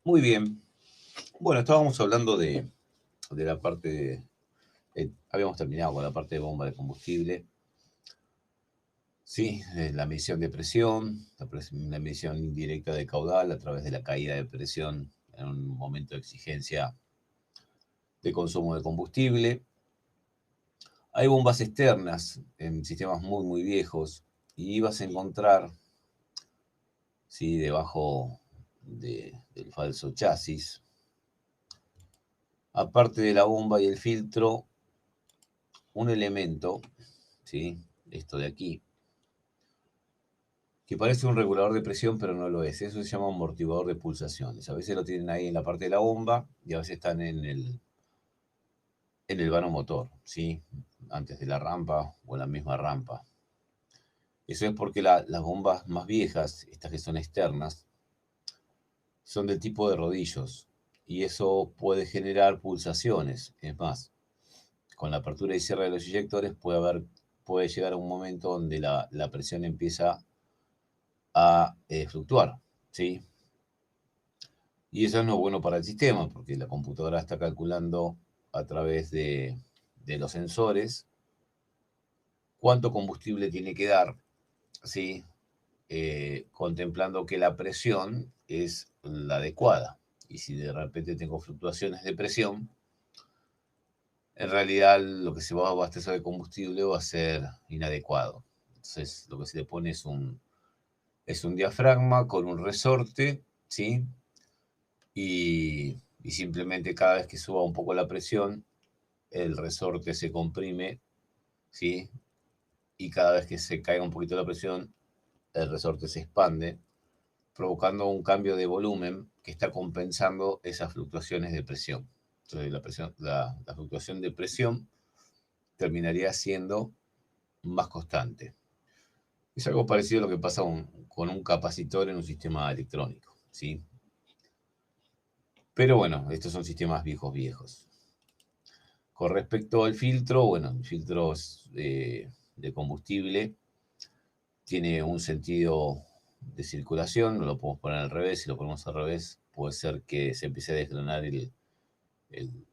Muy bien. Bueno, estábamos hablando de la parte habíamos terminado con la parte de bomba de combustible. Sí, la medición de presión, la medición indirecta de caudal a través de la caída de presión en un momento de exigencia de consumo de combustible. Hay bombas externas en sistemas muy viejos y vas a encontrar, sí, debajo del falso chasis, aparte de la bomba y el filtro, un elemento, ¿sí? Esto de aquí, que parece un regulador de presión, pero no lo es. Eso se llama amortiguador de pulsaciones. A veces lo tienen ahí en la parte de la bomba y a veces están en el vano motor, ¿sí? Antes de la rampa o en la misma rampa. Eso es porque las bombas más viejas, estas que son externas, son del tipo de rodillos y eso puede generar pulsaciones. Es más, con la apertura y cierre de los inyectores puede llegar a un momento donde la presión empieza a fluctuar, ¿sí? Y eso no es bueno para el sistema, porque la computadora está calculando a través de los sensores cuánto combustible tiene que dar, ¿sí? Contemplando que la presión es la adecuada. Y si de repente tengo fluctuaciones de presión, en realidad lo que se va a abastecer de combustible va a ser inadecuado. Entonces lo que se le pone es un diafragma con un resorte, ¿sí? Y simplemente cada vez que suba un poco la presión, el resorte se comprime, ¿sí? Y cada vez que se caiga un poquito la presión, el resorte se expande, provocando un cambio de volumen que está compensando esas fluctuaciones de presión. Entonces la fluctuación de presión terminaría siendo más constante. Es algo parecido a lo que pasa con un capacitor en un sistema electrónico, ¿sí? Pero bueno, estos son sistemas viejos. Con respecto al filtro, bueno, el filtro de combustible tiene un sentido de circulación, no lo podemos poner al revés. Si lo ponemos al revés, puede ser que se empiece a desgranar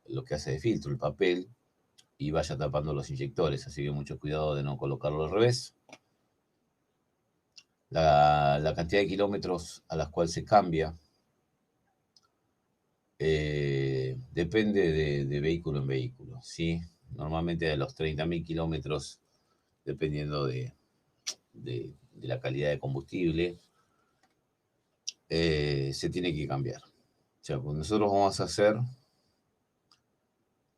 lo que hace de filtro, el papel, y vaya tapando los inyectores. Así que mucho cuidado de no colocarlo al revés. La cantidad de kilómetros a las cuales se cambia depende de vehículo en vehículo, ¿sí? Normalmente de los 30.000 kilómetros, dependiendo de la calidad de combustible, se tiene que cambiar. O sea, pues nosotros vamos a hacer,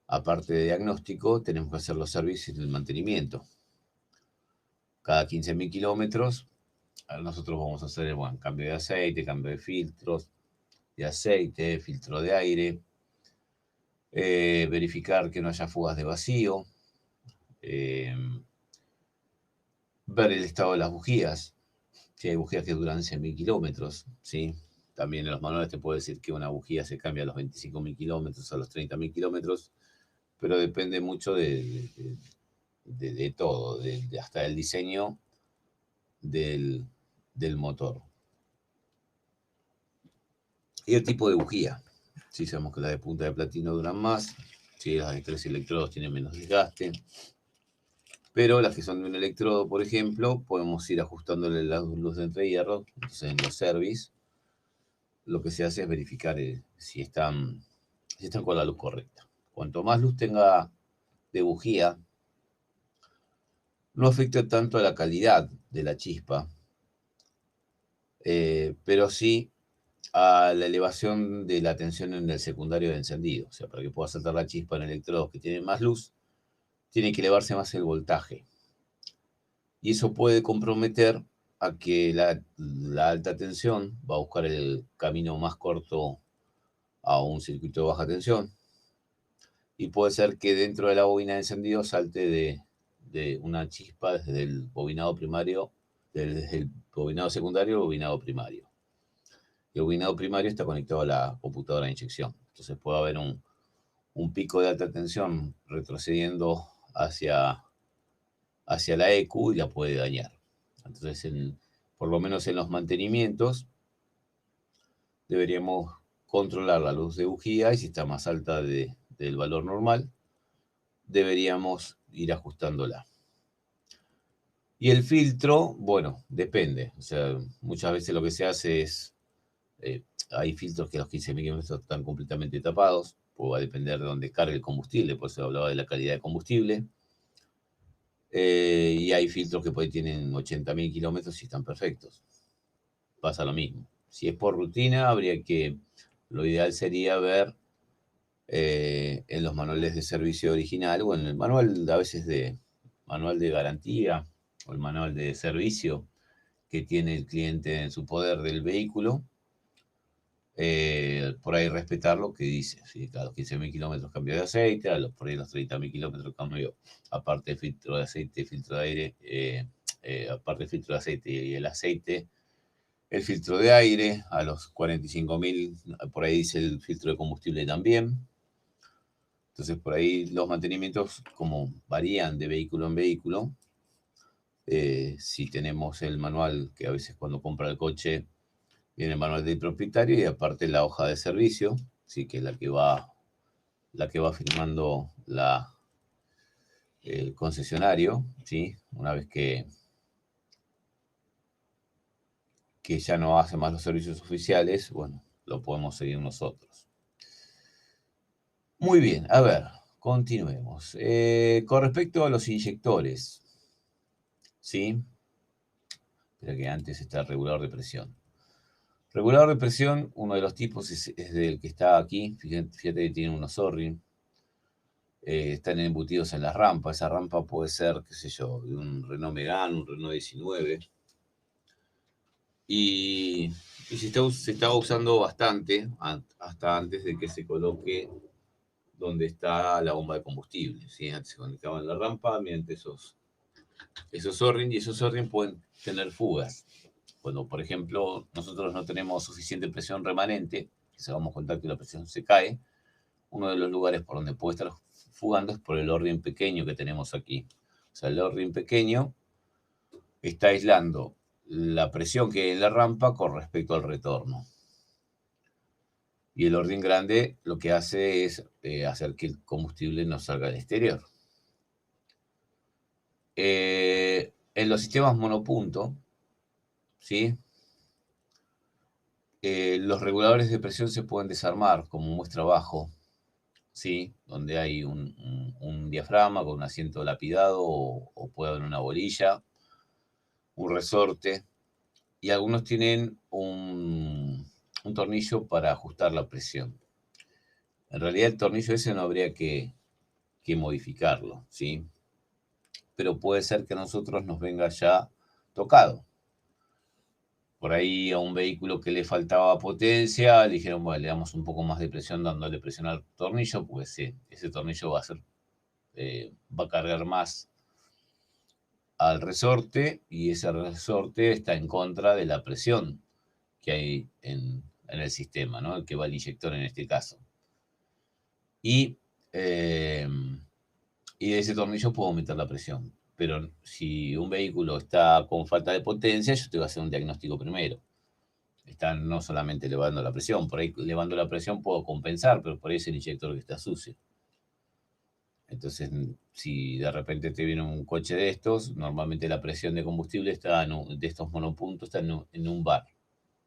aparte de diagnóstico, tenemos que hacer los servicios del mantenimiento. Cada 15.000 kilómetros, nosotros vamos a hacer, bueno, cambio de aceite, cambio de filtros de aceite, filtro de aire, verificar que no haya fugas de vacío, eh, ver el estado de las bujías, si hay bujías que duran 100.000 kilómetros, ¿sí? También en los manuales te puede decir que una bujía se cambia a los 25.000 kilómetros, a los 30.000 kilómetros, pero depende mucho de todo, hasta el diseño del, del motor. Y el tipo de bujía. Si sabemos que las de punta de platino duran más, si las de 3 electrodos tienen menos desgaste, pero las que son de un electrodo, por ejemplo, podemos ir ajustándole la luz de entrehierro. Entonces en los service lo que se hace es verificar si están con la luz correcta. Cuanto más luz tenga de bujía, no afecta tanto a la calidad de la chispa, pero sí a la elevación de la tensión en el secundario de encendido. O sea, para que pueda saltar la chispa en electrodos que tienen más luz, tiene que elevarse más el voltaje. Y eso puede comprometer a que la alta tensión va a buscar el camino más corto a un circuito de baja tensión. Y puede ser que dentro de la bobina de encendido salte de una chispa desde el bobinado primario, desde el bobinado secundario al bobinado primario. Y el bobinado primario está conectado a la computadora de inyección. Entonces puede haber un pico de alta tensión retrocediendo hacia la EQ y la puede dañar. Entonces, por lo menos en los mantenimientos, deberíamos controlar la luz de bujía y si está más alta del valor normal, deberíamos ir ajustándola. Y el filtro, bueno, depende. O sea, muchas veces lo que se hace es, hay filtros que a los 15.000 kilómetros están completamente tapados, o va a depender de dónde cargue el combustible, por eso hablaba de la calidad de combustible. Y hay filtros que por ahí tienen 80.000 kilómetros y están perfectos. Pasa lo mismo. Si es por rutina, lo ideal sería ver en los manuales de servicio original o en el manual a veces manual de garantía o el manual de servicio que tiene el cliente en su poder del vehículo, por ahí respetar lo que dice. ¿Sí? A los 15.000 kilómetros cambio de aceite, por ahí los 30.000 kilómetros cambio, aparte del filtro de aceite, filtro de aire, aparte del filtro de aceite y el aceite, el filtro de aire, a los 45.000, por ahí dice el filtro de combustible también. Entonces, por ahí los mantenimientos, como varían de vehículo en vehículo, si tenemos el manual, que a veces cuando compra el coche viene el manual del propietario y aparte la hoja de servicio, sí, que es la que va firmando el concesionario, ¿sí? Una vez que ya no hace más los servicios oficiales, bueno, lo podemos seguir nosotros. Muy bien, a ver, continuemos. Con respecto a los inyectores, ¿sí? Espera que antes está el regulador de presión. Regulador de presión, uno de los tipos es del que está aquí. Fíjate que tiene unos O-ring. Están embutidos en la rampa. Esa rampa puede ser, qué sé yo, de un Renault Megane, un Renault 19. Y se estaba usando bastante hasta antes de que se coloque donde está la bomba de combustible. ¿Sí? Antes se conectaba en la rampa mediante esos O-ring, y esos O-ring pueden tener fugas. Cuando, por ejemplo, nosotros no tenemos suficiente presión remanente, que se damos cuenta que la presión se cae, uno de los lugares por donde puede estar fugando es por el O-ring pequeño que tenemos aquí. O sea, el O-ring pequeño está aislando la presión que hay en la rampa con respecto al retorno. Y el O-ring grande lo que hace es hacer que el combustible no salga al exterior. En los sistemas monopunto, ¿sí? Los reguladores de presión se pueden desarmar, como muestra abajo, ¿sí? Donde hay un diafragma con un asiento lapidado o puede haber una bolilla, un resorte, y algunos tienen un tornillo para ajustar la presión. En realidad el tornillo ese no habría que modificarlo, ¿sí? Pero puede ser que a nosotros nos venga ya tocado. Por ahí a un vehículo que le faltaba potencia, le dijeron, bueno, le damos un poco más de presión dándole presión al tornillo, pues sí, ese tornillo va a cargar más al resorte y ese resorte está en contra de la presión que hay en el sistema, ¿no? El que va al inyector en este caso. Y de ese tornillo puedo aumentar la presión. Pero si un vehículo está con falta de potencia, yo te voy a hacer un diagnóstico primero. Están no solamente elevando la presión, por ahí elevando la presión puedo compensar, pero por ahí es el inyector que está sucio. Entonces, si de repente te viene un coche de estos, normalmente la presión de combustible de estos monopuntos está en un bar,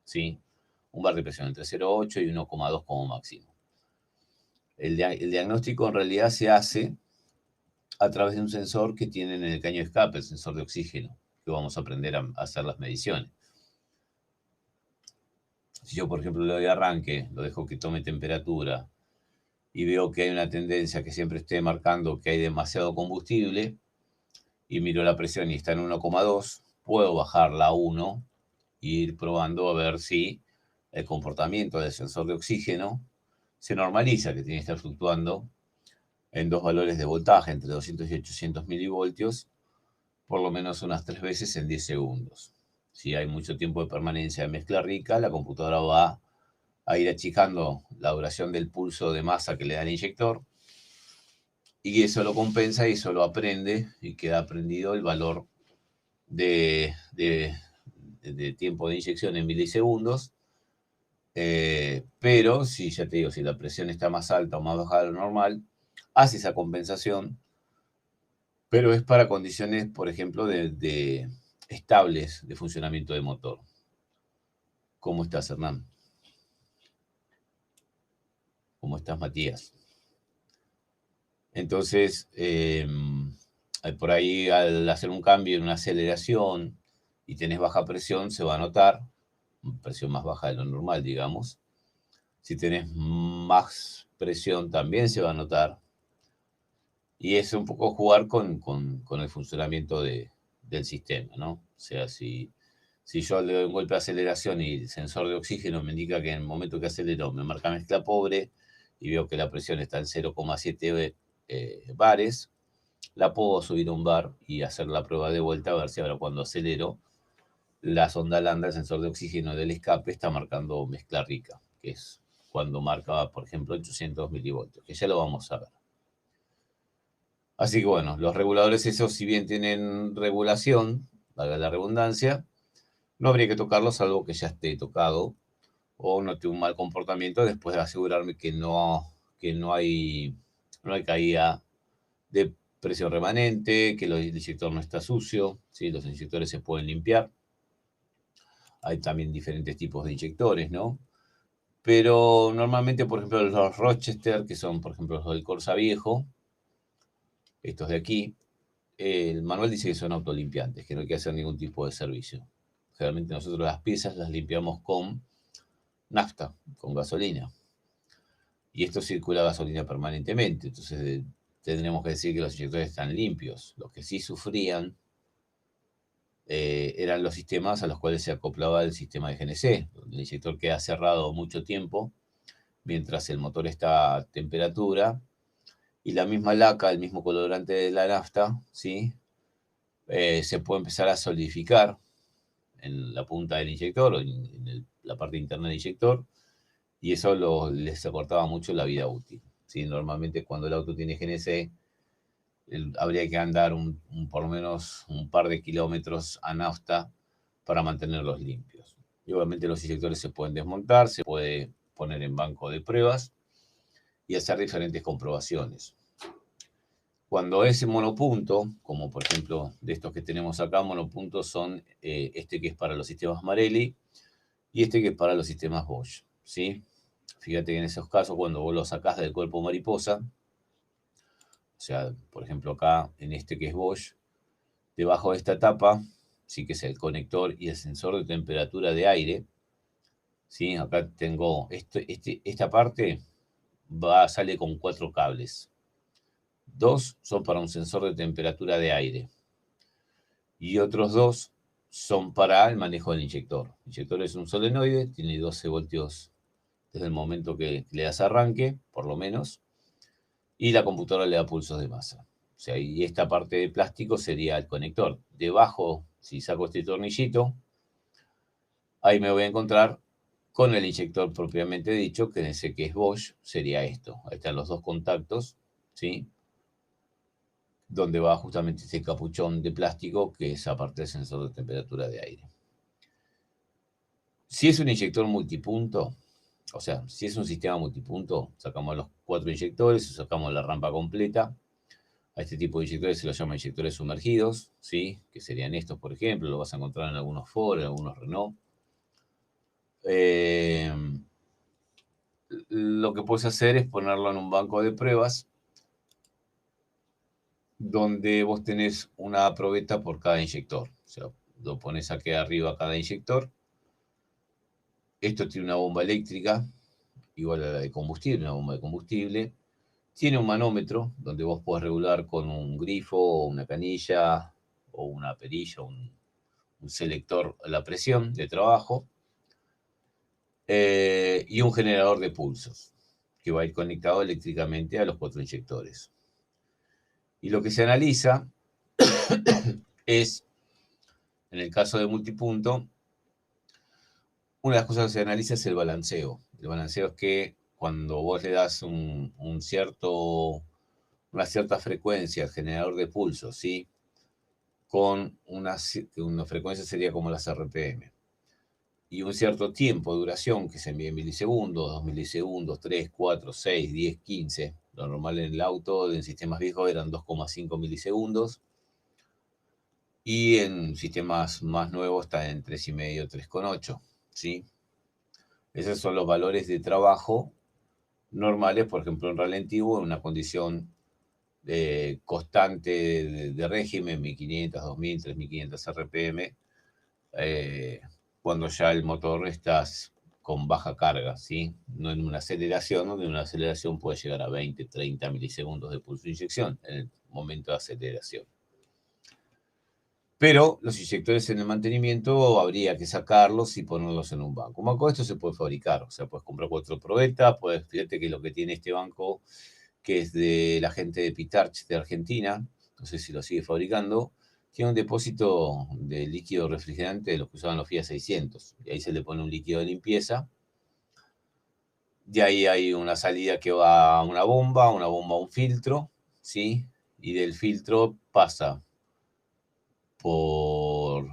¿sí? Un bar de presión entre 0,8 y 1,2 como máximo. El diagnóstico en realidad se hace a través de un sensor que tienen en el caño de escape, el sensor de oxígeno, que vamos a aprender a hacer las mediciones. Si yo, por ejemplo, le doy arranque, lo dejo que tome temperatura y veo que hay una tendencia que siempre esté marcando que hay demasiado combustible y miro la presión y está en 1,2, puedo bajarla a 1 e ir probando a ver si el comportamiento del sensor de oxígeno se normaliza, que tiene que estar fluctuando en dos valores de voltaje, entre 200 y 800 milivoltios, por lo menos unas 3 veces en 10 segundos. Si hay mucho tiempo de permanencia de mezcla rica, la computadora va a ir achicando la duración del pulso de masa que le da el inyector, y eso lo compensa y eso lo aprende y queda aprendido el valor de tiempo de inyección en milisegundos, Pero si, ya te digo, si la presión está más alta o más baja de lo normal, hace esa compensación, pero es para condiciones, por ejemplo, de estables de funcionamiento de motor. ¿Cómo estás, Hernán? ¿Cómo estás, Matías? Entonces, por ahí al hacer un cambio en una aceleración y tenés baja presión, se va a notar, presión más baja de lo normal, digamos. Si tenés más presión, también se va a notar. Y es un poco jugar con el funcionamiento del sistema, ¿no? O sea, si yo le doy un golpe de aceleración y el sensor de oxígeno me indica que en el momento que acelero me marca mezcla pobre y veo que la presión está en 0,7 bares, la puedo subir a un bar y hacer la prueba de vuelta a ver si ahora cuando acelero la sonda lambda, el sensor de oxígeno del escape, está marcando mezcla rica, que es cuando marca, por ejemplo, 800 milivoltios, que ya lo vamos a ver. Así que bueno, los reguladores esos, si bien tienen regulación, valga la redundancia, no habría que tocarlos salvo que ya esté tocado o note un mal comportamiento después de asegurarme que no hay caída de presión remanente, que el inyector no está sucio, ¿sí? Los inyectores se pueden limpiar. Hay también diferentes tipos de inyectores, ¿no? Pero normalmente, por ejemplo, los Rochester, que son, por ejemplo, los del Corsa viejo, estos de aquí, el manual dice que son autolimpiantes, que no hay que hacer ningún tipo de servicio. Generalmente nosotros las piezas las limpiamos con nafta, con gasolina. Y esto circula gasolina permanentemente. Entonces tendremos que decir que los inyectores están limpios. Los que sí sufrían eran los sistemas a los cuales se acoplaba el sistema de GNC, donde el inyector queda cerrado mucho tiempo mientras el motor está a temperatura y la misma laca, el mismo colorante de la nafta, ¿sí? Se puede empezar a solidificar en la punta del inyector o en la parte interna del inyector y eso les acortaba mucho la vida útil. ¿Sí? Normalmente cuando el auto tiene GNC habría que andar por lo menos un par de kilómetros a nafta para mantenerlos limpios. Y obviamente los inyectores se pueden desmontar, se puede poner en banco de pruebas y hacer diferentes comprobaciones. Cuando es monopunto, como por ejemplo de estos que tenemos acá, monopuntos son este que es para los sistemas Marelli y este que es para los sistemas Bosch, ¿sí? Fíjate que en esos casos, cuando vos lo sacás del cuerpo mariposa, o sea, por ejemplo acá en este que es Bosch, debajo de esta tapa, sí que es el conector y el sensor de temperatura de aire, ¿sí? Acá tengo esta parte, sale con 4 cables. 2 son para un sensor de temperatura de aire y otros 2 son para el manejo del inyector. El inyector es un solenoide, tiene 12 voltios desde el momento que le das arranque, por lo menos, y la computadora le da pulsos de masa. O sea, y esta parte de plástico sería el conector. Debajo, si saco este tornillito, ahí me voy a encontrar con el inyector propiamente dicho, que en ese que es Bosch, sería esto. Ahí están los dos contactos, ¿sí? Donde va justamente este capuchón de plástico, que es aparte del sensor de temperatura de aire. Si es un inyector multipunto, o sea, si es un sistema multipunto, sacamos los 4 inyectores, sacamos la rampa completa. A este tipo de inyectores se los llama inyectores sumergidos, ¿sí? Que serían estos, por ejemplo, lo vas a encontrar en algunos Ford, en algunos Renault. Eh, lo que puedes hacer es ponerlo en un banco de pruebas donde vos tenés una probeta por cada inyector. O sea, lo pones aquí arriba a cada inyector. Esto tiene una bomba eléctrica, igual a la de combustible, una bomba de combustible. Tiene un manómetro donde vos podés regular con un grifo o una canilla o una perilla, un selector la presión de trabajo. Y un generador de pulsos que va a ir conectado eléctricamente a los 4 inyectores. Y lo que se analiza es, en el caso de multipunto, una de las cosas que se analiza es el balanceo. El balanceo es que cuando vos le das una cierta frecuencia al generador de pulsos, ¿sí? Con una frecuencia sería como las RPM. y un cierto tiempo de duración que se mide en milisegundos, 2 milisegundos, 3, 4, 6, 10, 15. Lo normal en el auto, en sistemas viejos eran 2,5 milisegundos. Y en sistemas más nuevos está en 3,5, 3,8. ¿Sí? Esos son los valores de trabajo normales, por ejemplo, en ralentivo, en una condición constante de régimen, 1500, 2000, 3500 RPM, cuando ya el motor está con baja carga, ¿sí? No en una aceleración, donde una aceleración puede llegar a 20, 30 milisegundos de pulso de inyección en el momento de aceleración. Pero los inyectores en el mantenimiento habría que sacarlos y ponerlos en un banco. Un banco de esto se puede fabricar, o sea, puedes comprar 4 probetas, fíjate que lo que tiene este banco, que es de la gente de Pitarch de Argentina, no sé si lo sigue fabricando, tiene un depósito de líquido refrigerante de los que usaban los Fiat 600, y ahí se le pone un líquido de limpieza, de ahí hay una salida que va a una bomba a un filtro, ¿sí? Y del filtro pasa por,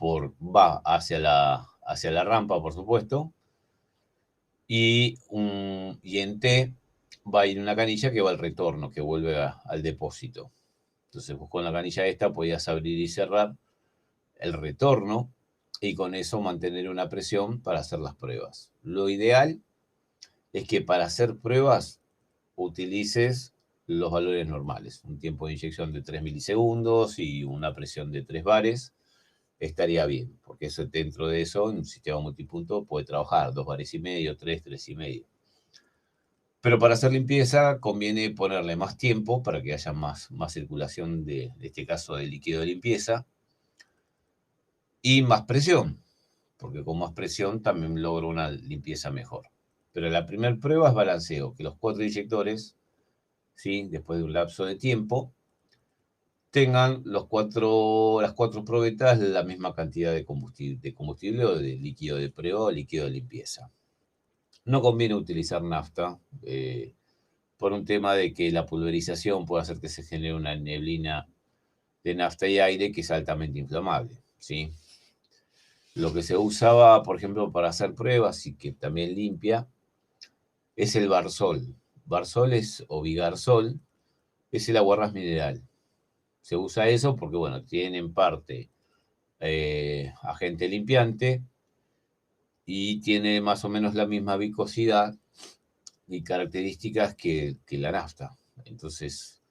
va hacia la rampa, por supuesto, y en T va a ir una canilla que va al retorno, que vuelve al depósito. Entonces vos con la canilla esta podías abrir y cerrar el retorno y con eso mantener una presión para hacer las pruebas. Lo ideal es que para hacer pruebas utilices los valores normales, un tiempo de inyección de 3 milisegundos y una presión de 3 bares, estaría bien, porque eso, dentro de eso, un sistema multipunto puede trabajar 2 bares y medio, 3, 3 y medio. Pero para hacer limpieza conviene ponerle más tiempo para que haya más circulación de este caso de líquido de limpieza y más presión, porque con más presión también logro una limpieza mejor. Pero la primera prueba es balanceo, que los 4 inyectores, ¿sí? Después de un lapso de tiempo, tengan las 4 probetas la misma cantidad de combustible o de líquido de prueba o líquido de limpieza. No conviene utilizar nafta por un tema de que la pulverización puede hacer que se genere una neblina de nafta y aire que es altamente inflamable, ¿sí? Lo que se usaba, por ejemplo, para hacer pruebas y que también limpia, es el Barsol. Barsol o Bigarsol es el aguarrás mineral. Se usa eso porque, bueno, tiene en parte agente limpiante y tiene más o menos la misma viscosidad y características que la nafta. Entonces,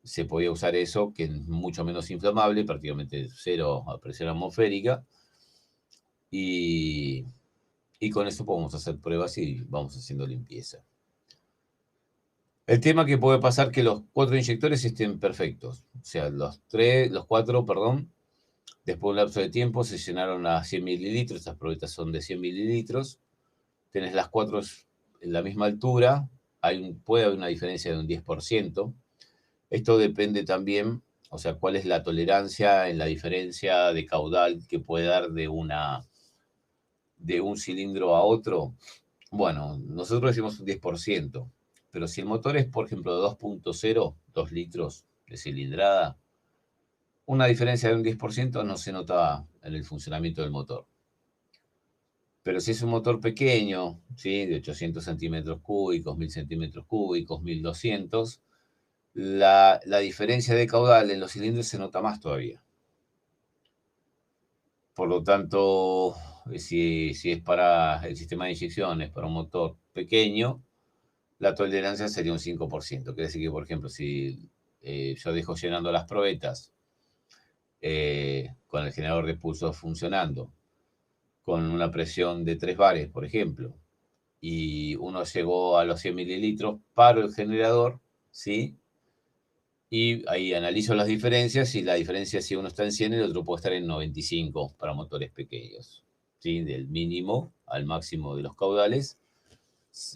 se podía usar eso, que es mucho menos inflamable, prácticamente cero a presión atmosférica, y, y con eso podemos hacer pruebas y vamos haciendo limpieza. El tema que puede pasar que los 4 inyectores estén perfectos, o sea, los 4, perdón, después de un lapso de tiempo se llenaron a 100 mililitros, estas probetas son de 100 mililitros, tenés las 4 en la misma altura, puede haber una diferencia de un 10%. Esto depende también, o sea, cuál es la tolerancia en la diferencia de caudal que puede dar de un cilindro a otro. Bueno, nosotros decimos un 10%, pero si el motor es, por ejemplo, de 2.0, 2 litros de cilindrada, una diferencia de un 10% no se nota en el funcionamiento del motor. Pero si es un motor pequeño, ¿sí? De 800 centímetros cúbicos, 1000 centímetros cúbicos, 1200, la diferencia de caudal en los cilindros se nota más todavía. Por lo tanto, si es para el sistema de inyecciones, para un motor pequeño, la tolerancia sería un 5%. Quiere decir que, por ejemplo, si yo dejo llenando las probetas con el generador de pulso funcionando, con una presión de 3 bares, por ejemplo, y uno llegó a los 100 mililitros, paro el generador, ¿sí? Y ahí analizo las diferencias, y la diferencia, si uno está en 100, el otro puede estar en 95 para motores pequeños, ¿sí? Del mínimo al máximo de los caudales,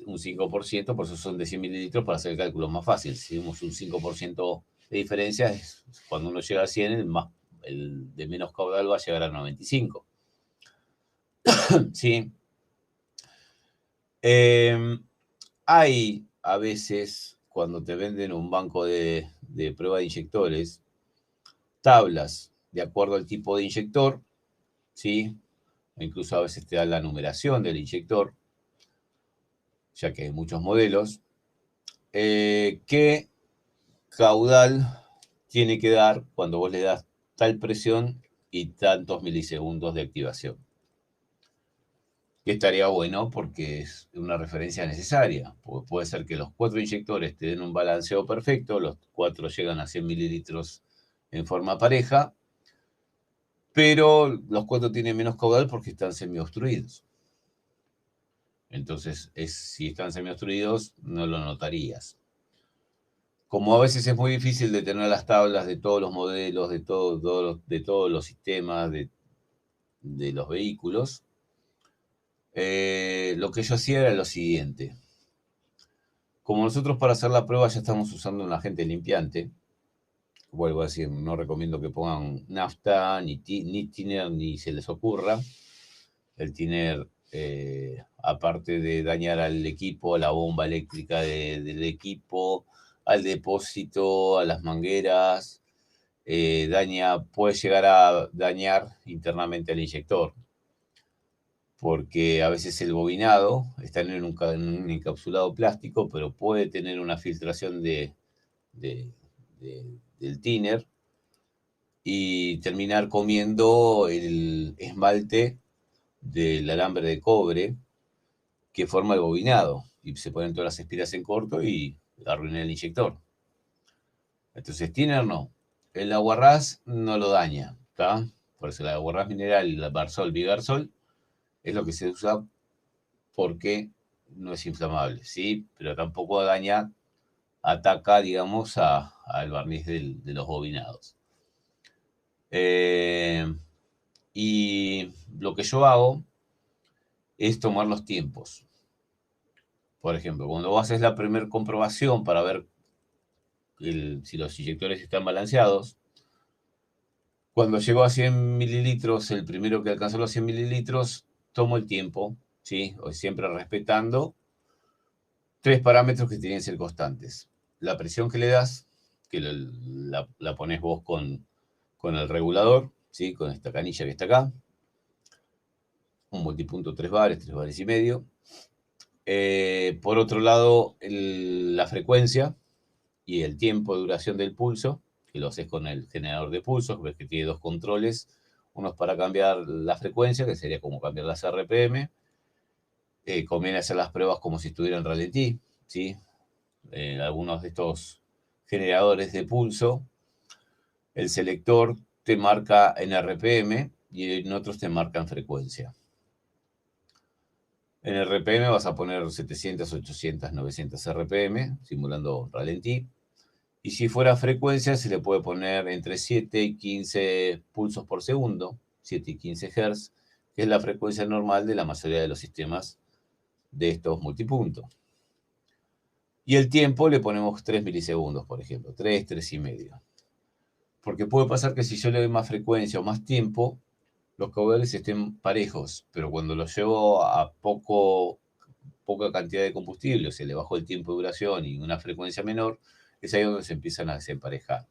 un 5%, por eso son de 100 mililitros, para hacer el cálculo más fácil. Si tenemos un 5% de diferencia, cuando uno llega a 100, el de menos caudal va a llegar a 95. ¿Sí? Hay a veces, cuando te venden un banco de prueba de inyectores, tablas de acuerdo al tipo de inyector, ¿sí? incluso a veces te da la numeración del inyector, ya que hay muchos modelos, qué caudal tiene que dar cuando vos le das tal presión y tantos milisegundos de activación. Que estaría bueno porque es una referencia necesaria, porque puede ser que los 4 inyectores te den un balanceo perfecto, los 4 llegan a 100 mililitros en forma pareja, pero los 4 tienen menos caudal porque están semi-obstruidos. Entonces, si están semi-obstruidos, no lo notarías. Como a veces es muy difícil de tener las tablas de todos los modelos, de todos los sistemas, de los vehículos, lo que yo hacía era lo siguiente. Como nosotros para hacer la prueba ya estamos usando un agente limpiante, vuelvo a decir, no recomiendo que pongan nafta, ni thinner, ni se les ocurra. El thinner, aparte de dañar al equipo, a la bomba eléctrica del equipo, al depósito, a las mangueras, puede llegar a dañar internamente al inyector, porque a veces el bobinado está en un encapsulado plástico, pero puede tener una filtración del thinner y terminar comiendo el esmalte del alambre de cobre que forma el bobinado. Y se ponen todas las espiras en corto y arruinan el inyector. Entonces, thinner no. El aguarrás no lo daña, ¿está? Por eso el aguarrás mineral, el Barsol, Bigarsol, es lo que se usa porque no es inflamable, ¿sí? Pero tampoco ataca, digamos, al barniz de los bobinados. Y lo que yo hago es tomar los tiempos. Por ejemplo, cuando vos haces la primera comprobación para ver si los inyectores están balanceados, cuando llegó a 100 mililitros, el primero que alcanzó los 100 mililitros, tomo el tiempo, ¿sí? Siempre respetando 3 parámetros que tienen que ser constantes. La presión que le das, que la pones vos con el regulador, ¿sí? Con esta canilla que está acá. Un multipunto 3 bares y medio. Por otro lado, la frecuencia y el tiempo de duración del pulso, que lo haces con el generador de pulsos, ves que tiene 2 controles, uno es para cambiar la frecuencia, que sería como cambiar las RPM. Conviene hacer las pruebas como si estuviera en ralentí, ¿sí? Algunos de estos generadores de pulso, el selector te marca en RPM y en otros te marca en frecuencia. En RPM vas a poner 700, 800, 900 RPM, simulando ralentí. Y si fuera frecuencia, se le puede poner entre 7 y 15 pulsos por segundo, 7 y 15 Hz, que es la frecuencia normal de la mayoría de los sistemas de estos multipuntos. Y el tiempo le ponemos 3 milisegundos, por ejemplo, 3, 3 y medio. Porque puede pasar que si yo le doy más frecuencia o más tiempo, los caudales estén parejos, pero cuando los llevo a poca cantidad de combustible, o se le bajó el tiempo de duración y una frecuencia menor, es ahí donde se empiezan a desemparejar.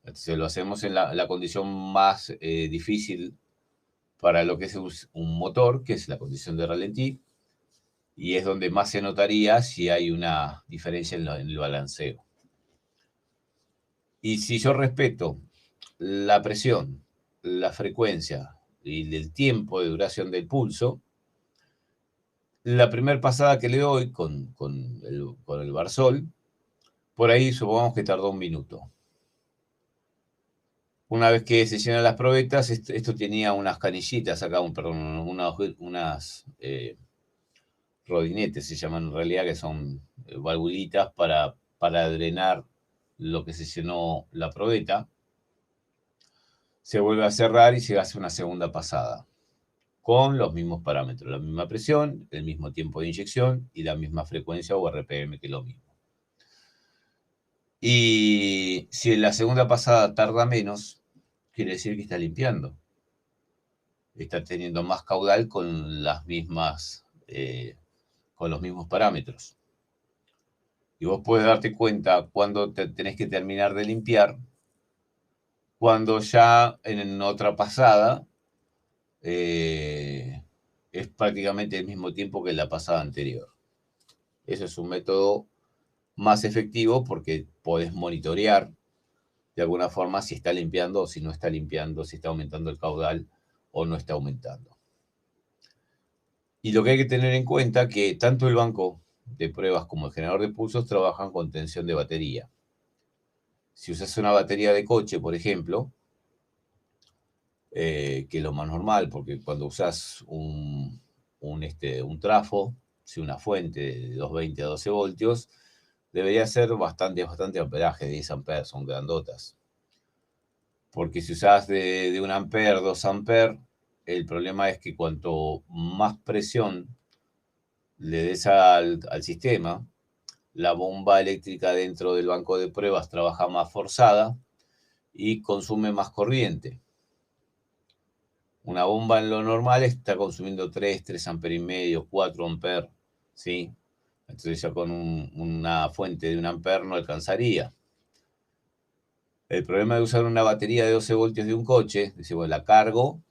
Entonces lo hacemos en la condición más difícil para lo que es un motor, que es la condición de ralentí, y es donde más se notaría si hay una diferencia en el balanceo. Y si yo respeto la presión, la frecuencia y el tiempo de duración del pulso, la primera pasada que le doy con el Barsol, por ahí supongamos que tardó 1 minuto. Una vez que se llenan las probetas, esto tenía unas canillitas acá, unas rodinetes se llaman en realidad, que son valvulitas para drenar lo que se llenó la probeta. Se vuelve a cerrar y se hace una segunda pasada, con los mismos parámetros, la misma presión, el mismo tiempo de inyección y la misma frecuencia o RPM, que es lo mismo. Y si en la segunda pasada tarda menos, quiere decir que está limpiando. Está teniendo más caudal con los mismos parámetros. Y vos podés darte cuenta cuando tenés que terminar de limpiar, cuando ya en otra pasada es prácticamente el mismo tiempo que la pasada anterior. Eso es un método más efectivo porque podés monitorear de alguna forma si está limpiando o si no está limpiando, si está aumentando el caudal o no está aumentando. Y lo que hay que tener en cuenta es que tanto el banco de pruebas como el generador de pulsos trabajan con tensión de batería. Si usas una batería de coche, por ejemplo, que es lo más normal, porque cuando usas un trafo, si una fuente de 220 a 12 voltios, debería ser bastante amperaje, 10 amperes, son grandotas. Porque si usas de 1 ampere, 2 amperes, el problema es que cuanto más presión le des al sistema, la bomba eléctrica dentro del banco de pruebas trabaja más forzada y consume más corriente. Una bomba en lo normal está consumiendo 3 amperes y medio, 4 amperes, ¿sí? Entonces ya con una fuente de 1 ampere no alcanzaría. El problema de usar una batería de 12 voltios de un coche, dice, bueno, la cargo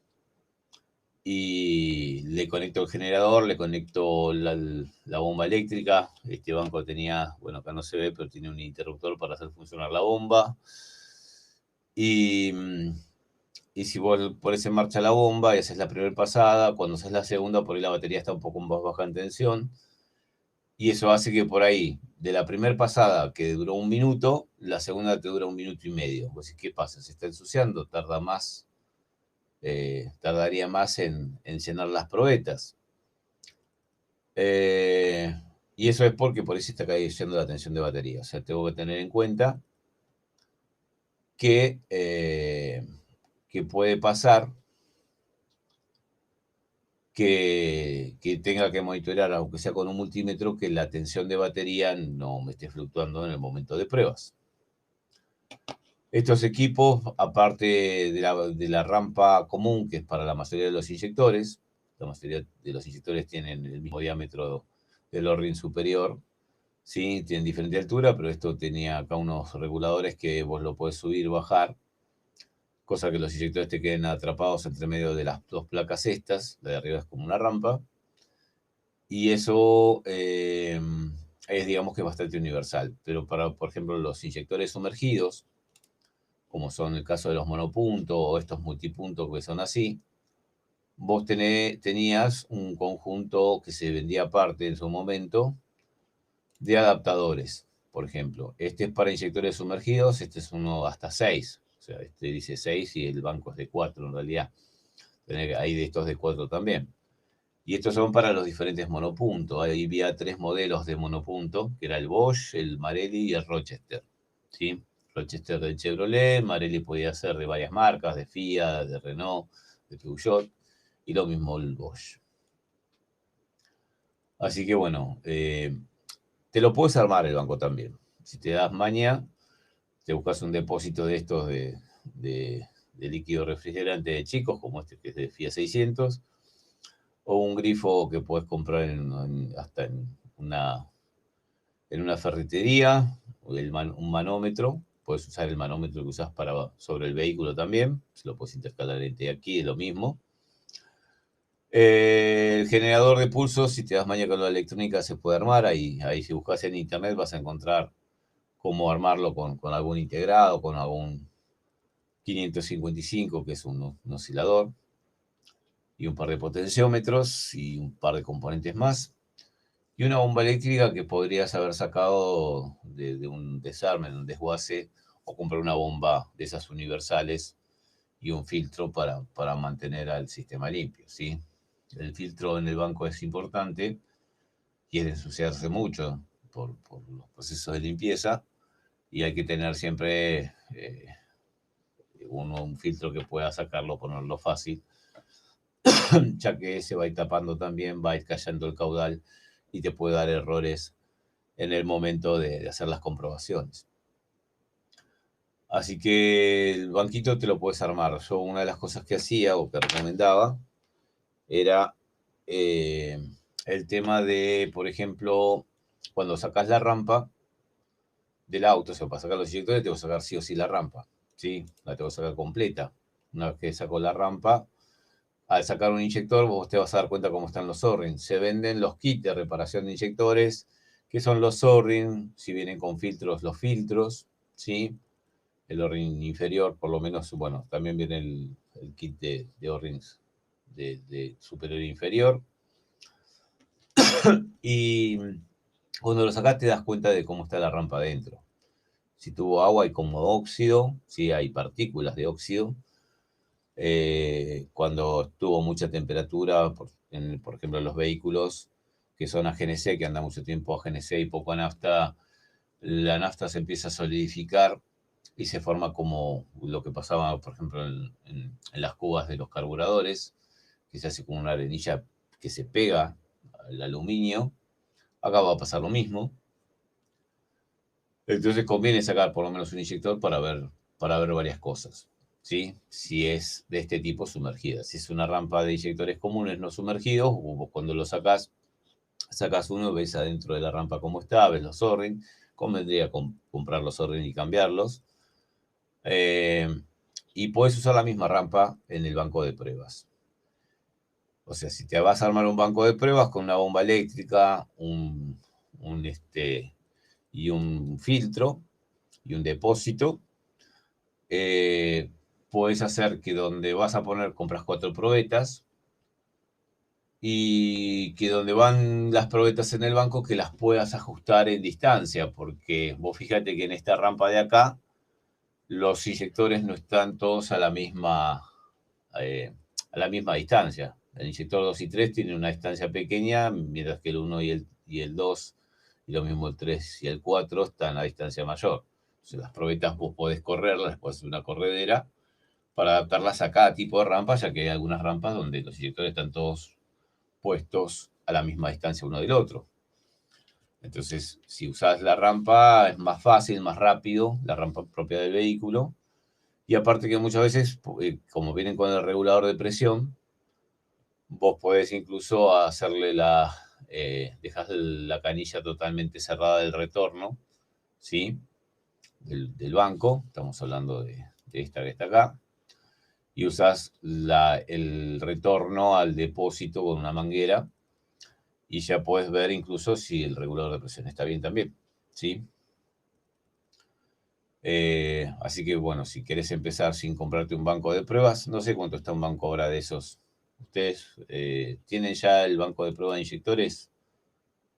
y le conecto el generador, le conecto la bomba eléctrica. Este banco tenía, bueno, acá no se ve, pero tiene un interruptor para hacer funcionar la bomba. Y si vos pones en marcha la bomba y haces la primera pasada, cuando haces la segunda, por ahí la batería está un poco más baja en tensión. Y eso hace que por ahí, de la primera pasada que duró 1 minuto, la segunda te dura 1 minuto y medio. Vos decís, ¿qué pasa? Se está ensuciando, tardaría más en llenar las probetas. Y eso es porque por ahí se está cayendo la tensión de batería. O sea, tengo que tener en cuenta que puede pasar que tenga que monitorear, aunque sea con un multímetro, que la tensión de batería no me esté fluctuando en el momento de pruebas. Estos equipos, aparte de la rampa común, que es para la mayoría de los inyectores, la mayoría de los inyectores tienen el mismo diámetro del O-ring superior, ¿sí? Tienen diferente altura, pero esto tenía acá unos reguladores que vos lo podés subir y bajar, cosa que los inyectores te queden atrapados entre medio de las dos placas estas, la de arriba es como una rampa, y eso es, digamos que bastante universal, pero para, por ejemplo, los inyectores sumergidos, como son el caso de los monopuntos o estos multipuntos que son así, vos tenías un conjunto que se vendía aparte en su momento de adaptadores, por ejemplo. Este es para inyectores sumergidos, este es uno hasta 6. O sea, este dice 6 y el banco es de 4 en realidad. Hay de estos de 4 también. Y estos son para los diferentes monopuntos. Ahí había 3 modelos de monopunto, que era el Bosch, el Marelli y el Rochester. ¿Sí? Rochester de Chevrolet, Marelli podía ser de varias marcas, de Fiat, de Renault, de Peugeot, y lo mismo el Bosch. Así que bueno, te lo puedes armar el banco también. Si te das maña, te buscas un depósito de estos de líquido refrigerante de chicos, como este que es de Fiat 600, o un grifo que puedes comprar hasta en una ferretería, un manómetro. Puedes usar el manómetro que usas sobre el vehículo también, se lo puedes intercalar entre aquí, es lo mismo. El generador de pulsos, si te das maña con la electrónica, se puede armar. Ahí si buscas en internet vas a encontrar cómo armarlo con algún integrado, con algún 555, que es un oscilador, y un par de potenciómetros y un par de componentes más. Y una bomba eléctrica que podrías haber sacado de un desarme, de un desguace, o comprar una bomba de esas universales y un filtro para mantener al sistema limpio, ¿sí? El filtro en el banco es importante, quiere ensuciarse mucho por los procesos de limpieza, y hay que tener siempre un filtro que pueda sacarlo, ponerlo fácil, ya que se va a ir tapando también, va a ir cayendo el caudal y te puede dar errores en el momento de hacer las comprobaciones. Así que el banquito te lo puedes armar. Yo una de las cosas que hacía o que recomendaba era el tema de, por ejemplo, cuando sacas la rampa del auto, o sea, para sacar los inyectores, te voy a sacar sí o sí la rampa, ¿sí? La tengo que sacar completa. Una vez que saco la rampa, al sacar un inyector, vos te vas a dar cuenta cómo están los O-rings. Se venden los kits de reparación de inyectores, que son los O-rings, si vienen con filtros, los filtros, ¿sí? El O-ring inferior, por lo menos, bueno, también viene el kit de O-rings de superior e inferior. Y cuando lo sacás te das cuenta de cómo está la rampa adentro. Si tuvo agua hay como óxido, si hay partículas de óxido. Cuando tuvo mucha temperatura, por ejemplo, los vehículos que son a GNC, que andan mucho tiempo a GNC y poco a nafta, la nafta se empieza a solidificar y se forma como lo que pasaba, por ejemplo, en las cubas de los carburadores, que se hace como una arenilla que se pega al aluminio. Acá va a pasar lo mismo. Entonces conviene sacar por lo menos un inyector para ver varias cosas, ¿sí? Si es de este tipo sumergida. Si es una rampa de inyectores comunes no sumergidos, cuando lo sacas uno, ves adentro de la rampa cómo está, ves los O-rings. Convendría comprar los O-rings y cambiarlos. Y puedes usar la misma rampa en el banco de pruebas. O sea, si te vas a armar un banco de pruebas con una bomba eléctrica, y un filtro y un depósito, puedes hacer que donde vas a poner, compras 4 probetas, y que donde van las probetas en el banco, que las puedas ajustar en distancia, porque vos fíjate que en esta rampa de acá, los inyectores no están todos a la misma distancia. El inyector 2 y 3 tienen una distancia pequeña, mientras que el 1 y el 2, y lo mismo el 3 y el 4, están a distancia mayor. Entonces, las probetas vos podés correrlas, después hacer una corredera, para adaptarlas a cada tipo de rampa, ya que hay algunas rampas donde los inyectores están todos puestos a la misma distancia uno del otro. Entonces, si usás la rampa, es más fácil, más rápido, la rampa propia del vehículo. Y aparte que muchas veces, como vienen con el regulador de presión, vos podés incluso hacerle dejás la canilla totalmente cerrada del retorno, ¿sí? Del banco, estamos hablando de esta que está acá, y usás el retorno al depósito con una manguera, y ya puedes ver incluso si el regulador de presión está bien también, ¿sí? Así que bueno, si querés empezar sin comprarte un banco de pruebas, no sé cuánto está un banco ahora de esos. ¿Ustedes tienen ya el banco de prueba de inyectores?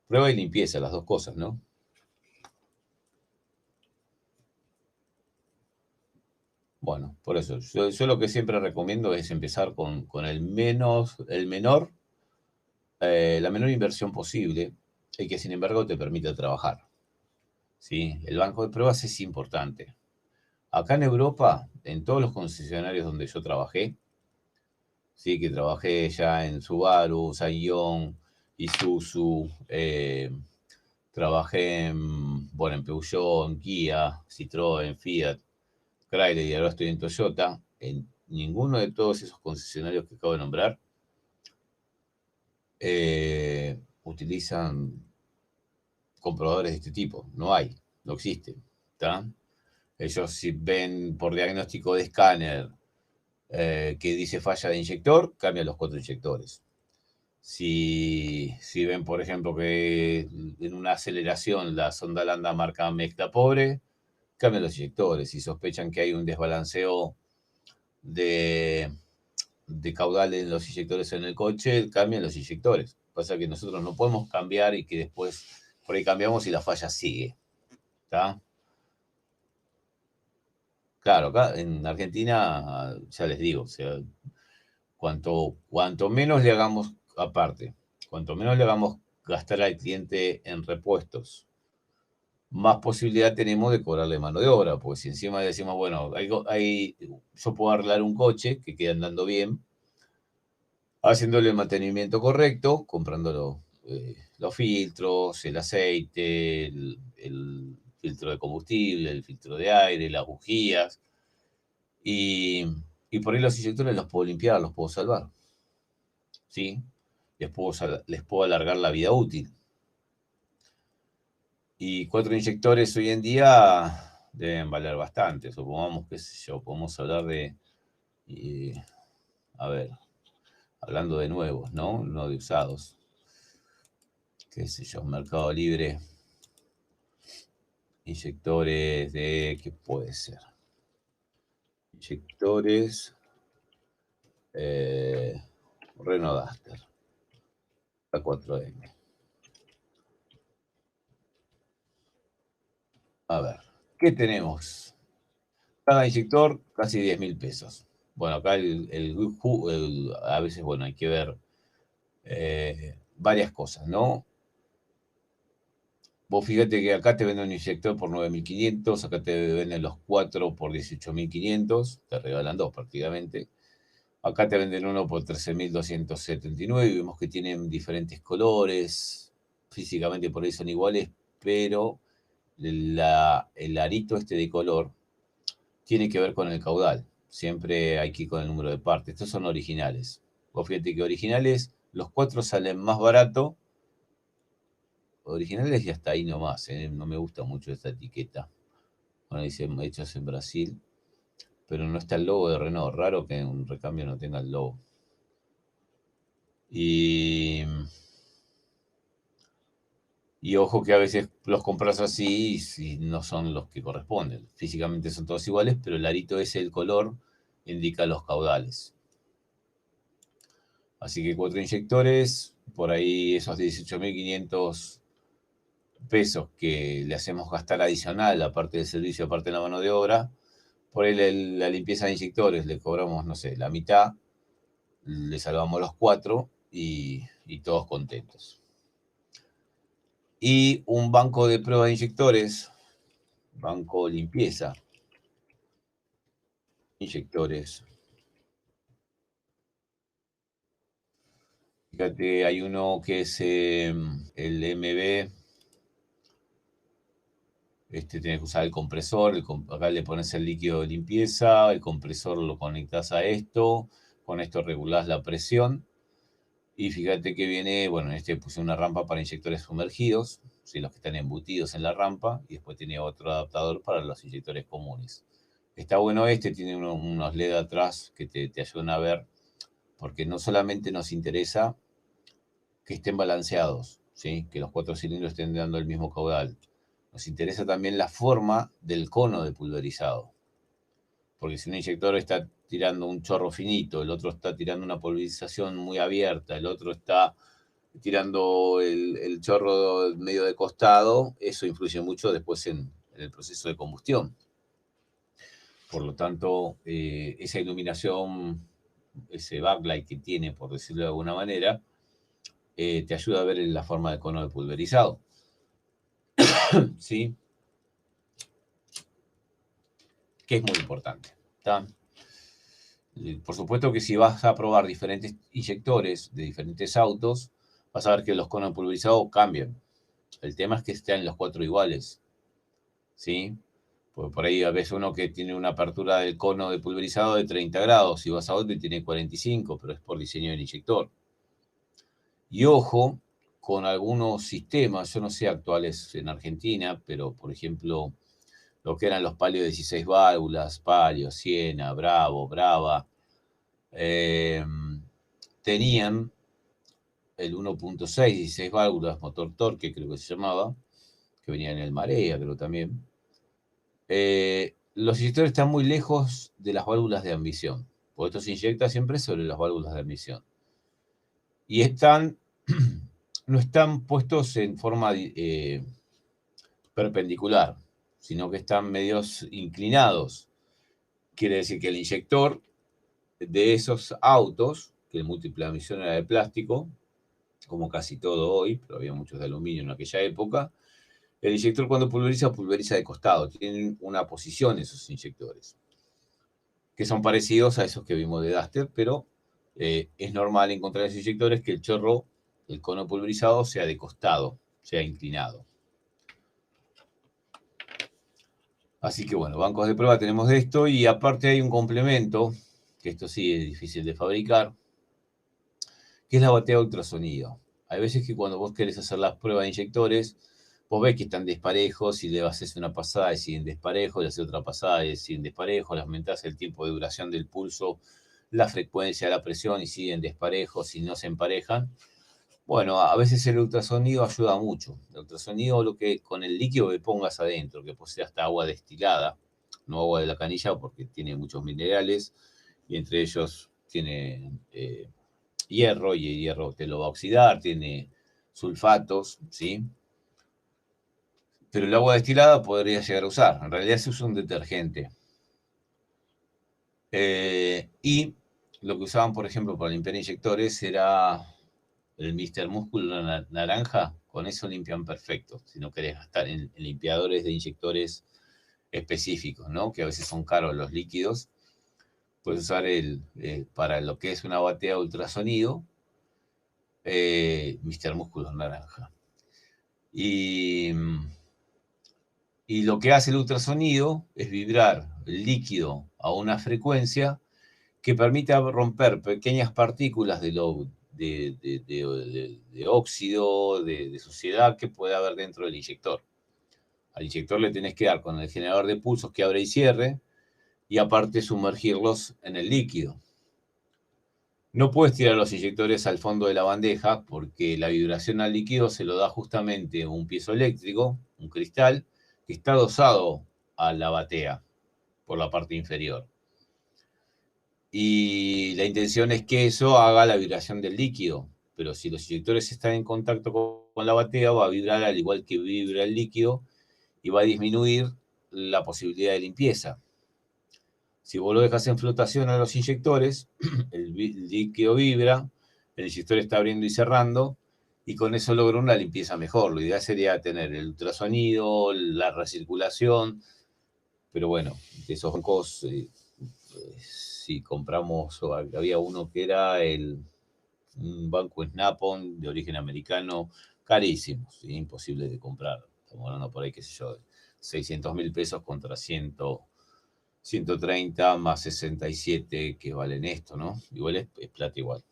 Prueba y limpieza, las dos cosas, ¿no? Bueno, por eso, yo lo que siempre recomiendo es empezar con la menor inversión posible, y que sin embargo te permita trabajar, ¿sí? El banco de pruebas es importante. Acá en Europa, en todos los concesionarios donde yo trabajé, sí, que trabajé ya en Subaru, Ssangyong, Isuzu, trabajé bueno, en Peugeot, en Kia, Citroën, Fiat, Chrysler, y ahora estoy en Toyota. En ninguno de todos esos concesionarios que acabo de nombrar utilizan comprobadores de este tipo. No hay, no existen. ¿Tá? Ellos, si ven por diagnóstico de escáner que dice falla de inyector, cambian los 4 inyectores. Si ven, por ejemplo, que en una aceleración la sonda lambda marca mezcla pobre, cambian los inyectores. Si sospechan que hay un desbalanceo de, de caudal en los inyectores en el coche, cambian los inyectores. Pasa que nosotros no podemos cambiar y que después por ahí cambiamos y la falla sigue. ¿Está? Claro, acá en Argentina, ya les digo, o sea, cuanto menos le hagamos aparte, cuanto menos le hagamos gastar al cliente en repuestos, más posibilidad tenemos de cobrarle mano de obra, porque si encima le decimos, bueno, yo puedo arreglar un coche que quede andando bien, haciéndole el mantenimiento correcto, comprando los filtros, el aceite, el filtro de combustible, el filtro de aire, las bujías, y, y por ahí los inyectores los puedo limpiar, los puedo salvar, ¿sí? Les puedo alargar la vida útil. Y 4 inyectores hoy en día deben valer bastante. Supongamos, qué sé yo, podemos hablar de, a ver, hablando de nuevos, ¿no? No de usados. Qué sé yo, Mercado Libre, inyectores de, ¿qué puede ser? Inyectores, Renault Duster, A4M. A ver, ¿qué tenemos? Cada inyector, casi 10.000 pesos. Bueno, acá a veces, bueno, hay que ver varias cosas, ¿no? Vos fíjate que acá te venden un inyector por 9.500, acá te venden los 4 por 18.500, te regalan dos prácticamente. Acá te venden uno por 13.279 y vemos que tienen diferentes colores, físicamente por ahí son iguales, pero el arito este de color tiene que ver con el caudal. Siempre hay que ir con el número de partes. Estos son originales. Vos fíjate que originales, los 4 salen más barato. Originales y hasta ahí nomás. No me gusta mucho esta etiqueta. Bueno, dice hechos en Brasil, pero no está el logo de Renault. Raro que un recambio no tenga el logo. Y ojo que a veces los compras así y no son los que corresponden. Físicamente son todos iguales, pero el arito ese, el color, indica los caudales. Así que 4 inyectores, por ahí esos 18.500 pesos que le hacemos gastar adicional, aparte del servicio, aparte de la mano de obra, por ahí la limpieza de inyectores le cobramos, no sé, la mitad, le salvamos los 4 y todos contentos. Y un banco de prueba de inyectores, banco limpieza, inyectores. Fíjate, hay uno que es el MB. Tienes que usar el compresor, acá le pones el líquido de limpieza, el compresor lo conectas a esto, con esto regulás la presión. Y fíjate que viene, bueno, puse una rampa para inyectores sumergidos, ¿sí? Los que están embutidos en la rampa, y después tiene otro adaptador para los inyectores comunes. Está bueno tiene unos LED atrás que te ayudan a ver, porque no solamente nos interesa que estén balanceados, ¿sí? Que los 4 cilindros estén dando el mismo caudal. Nos interesa también la forma del cono de pulverizado. Porque si un inyector está tirando un chorro finito, el otro está tirando una pulverización muy abierta, el otro está tirando el chorro medio de costado, eso influye mucho después en el proceso de combustión. Por lo tanto, esa iluminación, ese backlight que tiene, por decirlo de alguna manera, te ayuda a ver la forma de cono de pulverizado. ¿Sí? Que es muy importante. ¿Está? Por supuesto que si vas a probar diferentes inyectores de diferentes autos, vas a ver que los conos de pulverizado cambian. El tema es que estén los 4 iguales. ¿Sí? Porque por ahí ves uno que tiene una apertura del cono de pulverizado de 30 grados y vas a otro y tiene 45, pero es por diseño del inyector. Y ojo con algunos sistemas, yo no sé actuales en Argentina, pero por ejemplo, lo que eran los Palio 16 válvulas, Palio, Siena, Bravo, Brava, tenían el 1.6, 16 válvulas, motor torque, creo que se llamaba, que venía en el Marea, creo también. Los inyectores están muy lejos de las válvulas de admisión, porque esto se inyecta siempre sobre las válvulas de admisión. Y no están puestos en forma perpendicular, sino que están medios inclinados. Quiere decir que el inyector de esos autos, que el múltiple de admisión era de plástico, como casi todo hoy, pero había muchos de aluminio en aquella época, el inyector cuando pulveriza, pulveriza de costado. Tienen una posición esos inyectores, que son parecidos a esos que vimos de Duster, pero es normal encontrar esos inyectores que el chorro, el cono pulverizado, sea de costado, sea inclinado. Así que bueno, bancos de prueba tenemos de esto y aparte hay un complemento, que esto sí es difícil de fabricar, que es la batea de ultrasonido. Hay veces que cuando vos querés hacer las pruebas de inyectores, vos ves que están desparejos y le haces una pasada y siguen desparejos, le haces otra pasada y siguen desparejos, le aumentás el tiempo de duración del pulso la frecuencia, la presión, y siguen desparejos, si no se emparejan. Bueno, a veces el ultrasonido ayuda mucho. El ultrasonido, lo que con el líquido que pongas adentro, que posee hasta agua destilada, no agua de la canilla, porque tiene muchos minerales, y entre ellos tiene hierro, y el hierro te lo va a oxidar, tiene sulfatos, ¿sí? Pero el agua destilada podría llegar a usar. En realidad se usa un detergente. Y lo que usaban, por ejemplo, para limpiar inyectores era el Mr. Músculo naranja. Con eso limpian perfecto. Si no querés gastar en limpiadores de inyectores específicos, ¿no? Que a veces son caros los líquidos. Puedes usar para lo que es una batea ultrasonido, Mr. Músculo naranja. Y lo que hace el ultrasonido es vibrar el líquido a una frecuencia que permite romper pequeñas partículas de óxido, de suciedad que puede haber dentro del inyector. Al inyector le tenés que dar con el generador de pulsos que abre y cierre, y aparte sumergirlos en el líquido. No puedes tirar los inyectores al fondo de la bandeja, porque la vibración al líquido se lo da justamente un piezoeléctrico, un cristal, que está adosado a la batea por la parte inferior. Y la intención es que eso haga la vibración del líquido. Pero si los inyectores están en contacto con la batea, va a vibrar al igual que vibra el líquido, y va a disminuir la posibilidad de limpieza. Si vos lo dejas en flotación a los inyectores, el líquido vibra, el inyector está abriendo y cerrando, y con eso logra una limpieza mejor. Lo ideal sería tener el ultrasonido, la recirculación, pero bueno, de esos bancos, si compramos, había uno que era un banco Snap-on de origen americano, carísimo, ¿sí? Imposible de comprar. Estamos hablando por ahí, qué sé yo, de 600.000 pesos contra 130 más 67 que valen esto, ¿no? Igual es plata igual.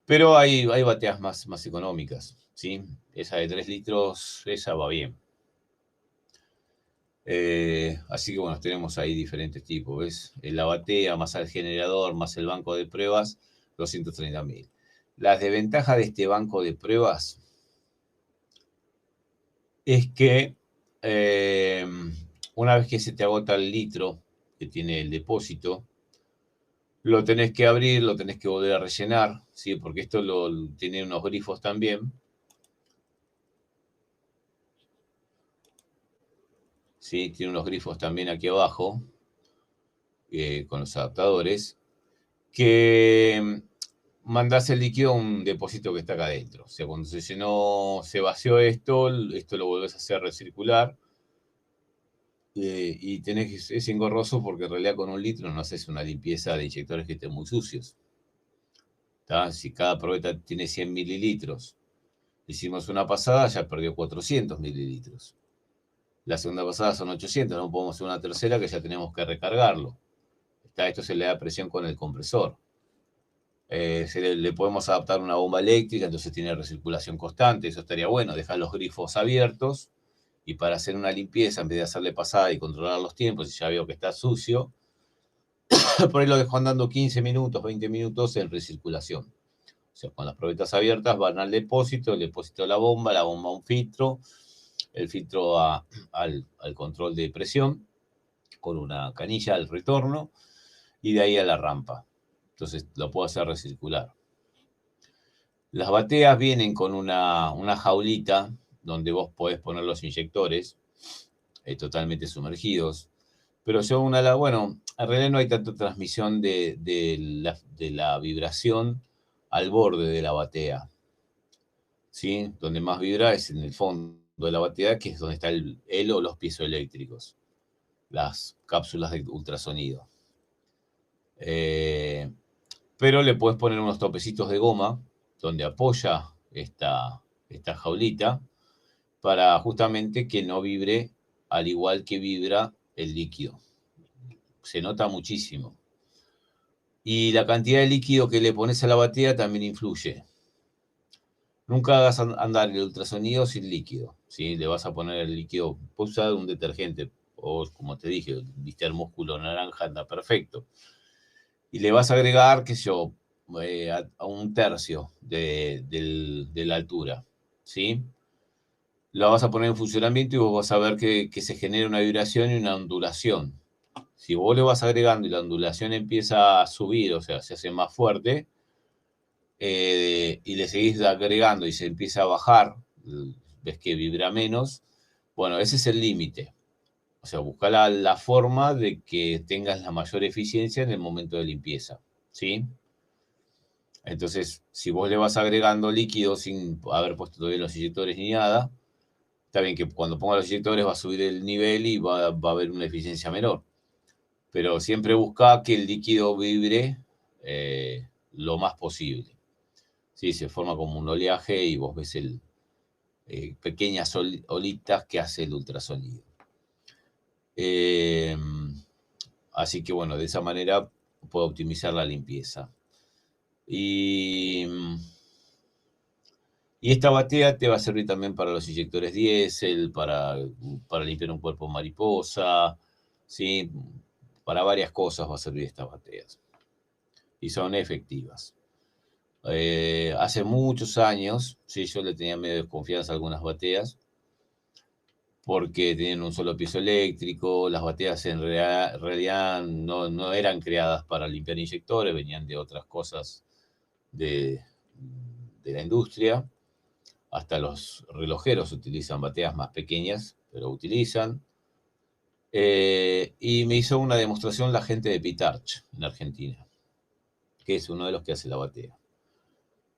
Pero hay bateas más económicas, ¿sí? Esa de 3 litros, esa va bien. Así que bueno, tenemos ahí diferentes tipos, ¿ves? La batea más el generador más el banco de pruebas, 230.000. La desventaja de este banco de pruebas es que una vez que se te agota el litro que tiene el depósito, lo tenés que abrir, lo tenés que volver a rellenar, ¿sí? Porque esto tiene unos grifos también. ¿Sí? Tiene unos grifos también aquí abajo, con los adaptadores, que mandás el líquido a un depósito que está acá adentro. O sea, cuando se llenó, se vació esto lo volvés a hacer recircular. Y es engorroso, porque en realidad con un litro no haces una limpieza de inyectores que estén muy sucios. ¿Tá? Si cada probeta tiene 100 mililitros, hicimos una pasada, ya perdió 400 mililitros. La segunda pasada son 800, no podemos hacer una tercera, que ya tenemos que recargarlo. Esto se le da presión con el compresor. Le podemos adaptar una bomba eléctrica, entonces tiene recirculación constante, eso estaría bueno. Dejar los grifos abiertos, y para hacer una limpieza, en vez de hacerle pasada y controlar los tiempos, si ya veo que está sucio, por ahí lo dejo andando 15 minutos, 20 minutos en recirculación. O sea, con las probetas abiertas van al depósito, el depósito a la bomba a un filtro, el filtro al control de presión, con una canilla al retorno, y de ahí a la rampa. Entonces lo puedo hacer recircular. Las bateas vienen con una jaulita donde vos podés poner los inyectores totalmente sumergidos. Pero bueno, en realidad no hay tanta transmisión de la vibración al borde de la batea, ¿sí? Donde más vibra es en el fondo de la batea, que es donde está el o los piezoeléctricos, las cápsulas de ultrasonido. Pero le puedes poner unos topecitos de goma donde apoya esta jaulita, para justamente que no vibre al igual que vibra el líquido. Se nota muchísimo. Y la cantidad de líquido que le pones a la batea también influye. Nunca hagas andar el ultrasonido sin líquido, ¿sí? Le vas a poner el líquido, puedes usar un detergente, o como te dije, Mr. Músculo naranja anda perfecto. y le vas a agregar, qué sé yo, a un tercio de la altura, ¿sí? La vas a poner en funcionamiento y vos vas a ver que se genera una vibración y una ondulación. Si vos le vas agregando y la ondulación empieza a subir, o sea, se hace más fuerte, y le seguís agregando y se empieza a bajar, ves que vibra menos, bueno, ese es el límite. O sea, busca la forma de que tengas la mayor eficiencia en el momento de limpieza, ¿sí? Entonces, si vos le vas agregando líquido sin haber puesto todavía los inyectores ni nada, está bien que cuando ponga los inyectores va a subir el nivel y va a haber una eficiencia menor. Pero siempre busca que el líquido vibre lo más posible. Sí, se forma como un oleaje y vos ves pequeñas olitas que hace el ultrasonido. Eh, Así que bueno, de esa manera puedo optimizar la limpieza. Y, y esta batea te va a servir también para los inyectores diésel, para limpiar un cuerpo mariposa, ¿sí? Para varias cosas va a servir estas bateas. Y son efectivas. Hace muchos años, sí, yo le tenía medio desconfianza a algunas bateas, porque tenían un solo piso eléctrico, las bateas en realidad no eran creadas para limpiar inyectores, venían de otras cosas de, de la industria. Hasta los relojeros utilizan bateas más pequeñas, pero utilizan. Y me hizo una demostración la gente de Pitarch, en Argentina, que es uno de los que hace la batea.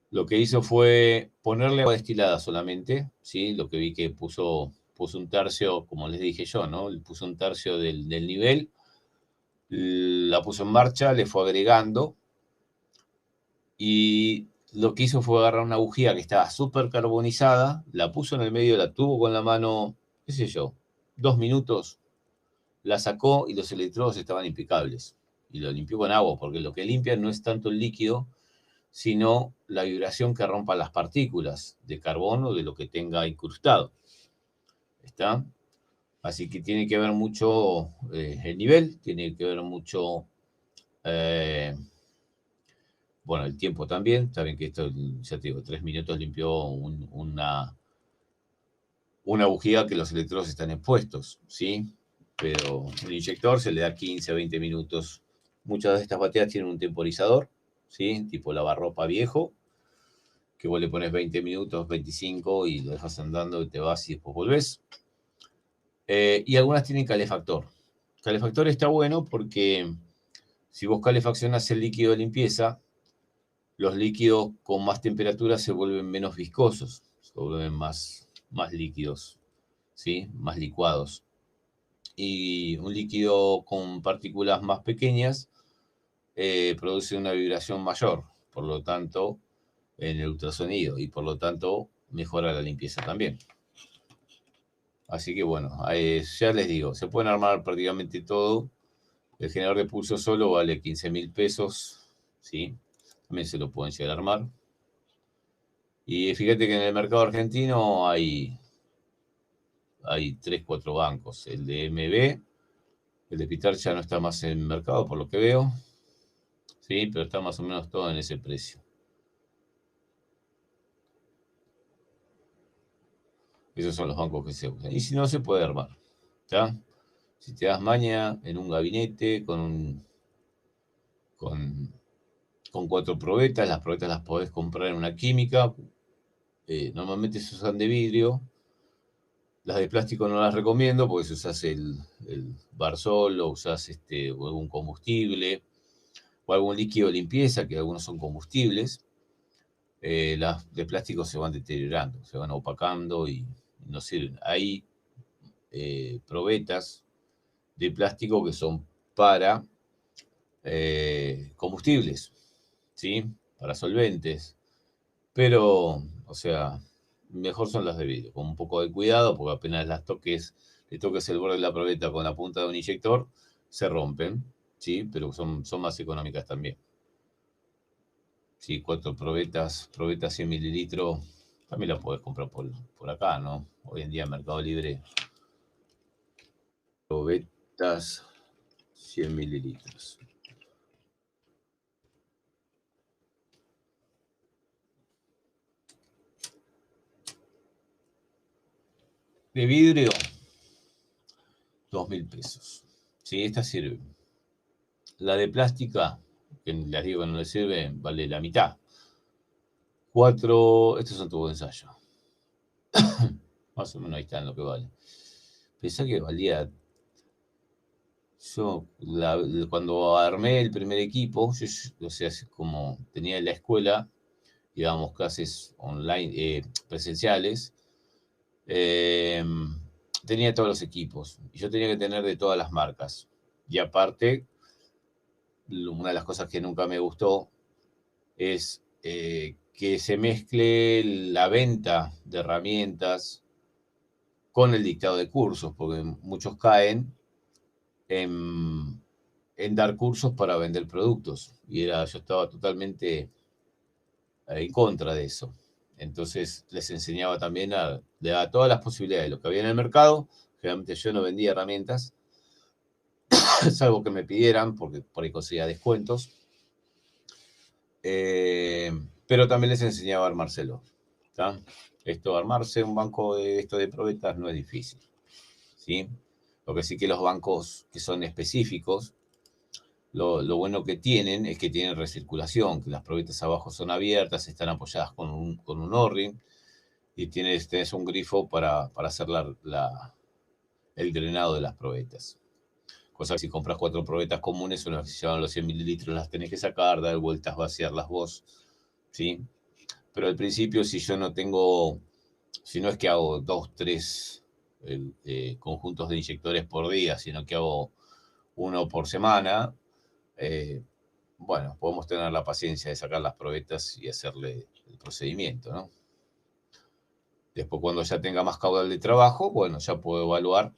Lo que hizo fue ponerle agua destilada solamente, ¿sí? Lo que vi que puso un tercio, como les dije yo, ¿no? Puso un tercio del nivel, la puso en marcha, le fue agregando y lo que hizo fue agarrar una bujía que estaba súper carbonizada, la puso en el medio, la tuvo con la mano, qué sé yo, 2 minutos, la sacó y los electrodos estaban impecables. Y lo limpió con agua, porque lo que limpia no es tanto el líquido, sino la vibración que rompa las partículas de carbono de lo que tenga incrustado. ¿Está? Así que tiene que ver mucho el nivel, tiene que ver mucho, eh, bueno, el tiempo también. Saben que esto, ya te digo, 3 minutos limpió una bujía que los electrodos están expuestos, ¿sí? Pero un inyector se le da 15 a 20 minutos. Muchas de estas bateas tienen un temporizador, ¿sí? Tipo lavarropa viejo, que vos le pones 20 minutos, 25 y lo dejas andando y te vas y después volvés. Y algunas tienen calefactor. Calefactor está bueno porque si vos calefaccionás el líquido de limpieza, los líquidos con más temperatura se vuelven menos viscosos, se vuelven más líquidos, ¿sí? Más licuados. Y un líquido con partículas más pequeñas produce una vibración mayor, por lo tanto, en el ultrasonido, y por lo tanto mejora la limpieza también. Así que bueno, ya les digo, se pueden armar prácticamente todo. El generador de pulso solo vale 15.000 pesos, ¿sí? También se lo pueden llegar a armar. Y fíjate que en el mercado argentino hay 3, 4 bancos. El de MB, el de Pitar ya no está más en el mercado por lo que veo, ¿sí? Pero está más o menos todo en ese precio. Esos son los bancos que se usan. Y si no, se puede armar, ¿está? Si te das maña en un gabinete con, con 4 probetas, las probetas las podés comprar en una química. Normalmente se usan de vidrio. Las de plástico no las recomiendo porque si usas el Barsol o usas o algún combustible o algún líquido de limpieza, que algunos son combustibles, las de plástico se van deteriorando, se van opacando y no sirven. Hay probetas de plástico que son para combustibles, ¿sí? Para solventes. Pero, o sea, mejor son las de vidrio, con un poco de cuidado, porque apenas le toques el borde de la probeta con la punta de un inyector, se rompen, ¿sí? Pero son más económicas también. Sí, 4 probetas 100 mililitros, también la podés comprar por acá, ¿no? Hoy en día en Mercado Libre, probetas 100 mililitros. de vidrio, 2.000 pesos. Sí, esta sirve. La de plástica, que les digo que no le sirve, vale la mitad. 4, estos son tubos de ensayo. Más o menos ahí están lo que vale. Pensá que valía. Yo, cuando armé el primer equipo, o sea, como tenía en la escuela, íbamos clases online, presenciales, eh, tenía todos los equipos. Y yo tenía que tener de todas las marcas. Y aparte, una de las cosas que nunca me gustó es que se mezcle la venta de herramientas con el dictado de cursos, porque muchos caen en dar cursos para vender productos. Y yo estaba totalmente en contra de eso. Entonces les enseñaba también le daba todas las posibilidades de lo que había en el mercado. Generalmente yo no vendía herramientas, salvo que me pidieran, porque por ahí conseguía descuentos. Pero también les enseñaba a armárselo. ¿Tá? Armarse un banco de esto de probetas no es difícil. ¿Sí? Lo que sí que los bancos que son específicos, lo bueno que tienen es que tienen recirculación, que las probetas abajo son abiertas, están apoyadas con un O-ring y tenés un grifo para hacer el drenado de las probetas. Cosa que si compras 4 probetas comunes, unas que se llevan los 100 mililitros, las tenés que sacar, dar vueltas, vaciarlas vos, ¿sí? Pero al principio, si no es que hago 2, 3 conjuntos de inyectores por día, sino que hago uno por semana, bueno, podemos tener la paciencia de sacar las probetas y hacerle el procedimiento, ¿no? Después, cuando ya tenga más caudal de trabajo, bueno, ya puedo evaluar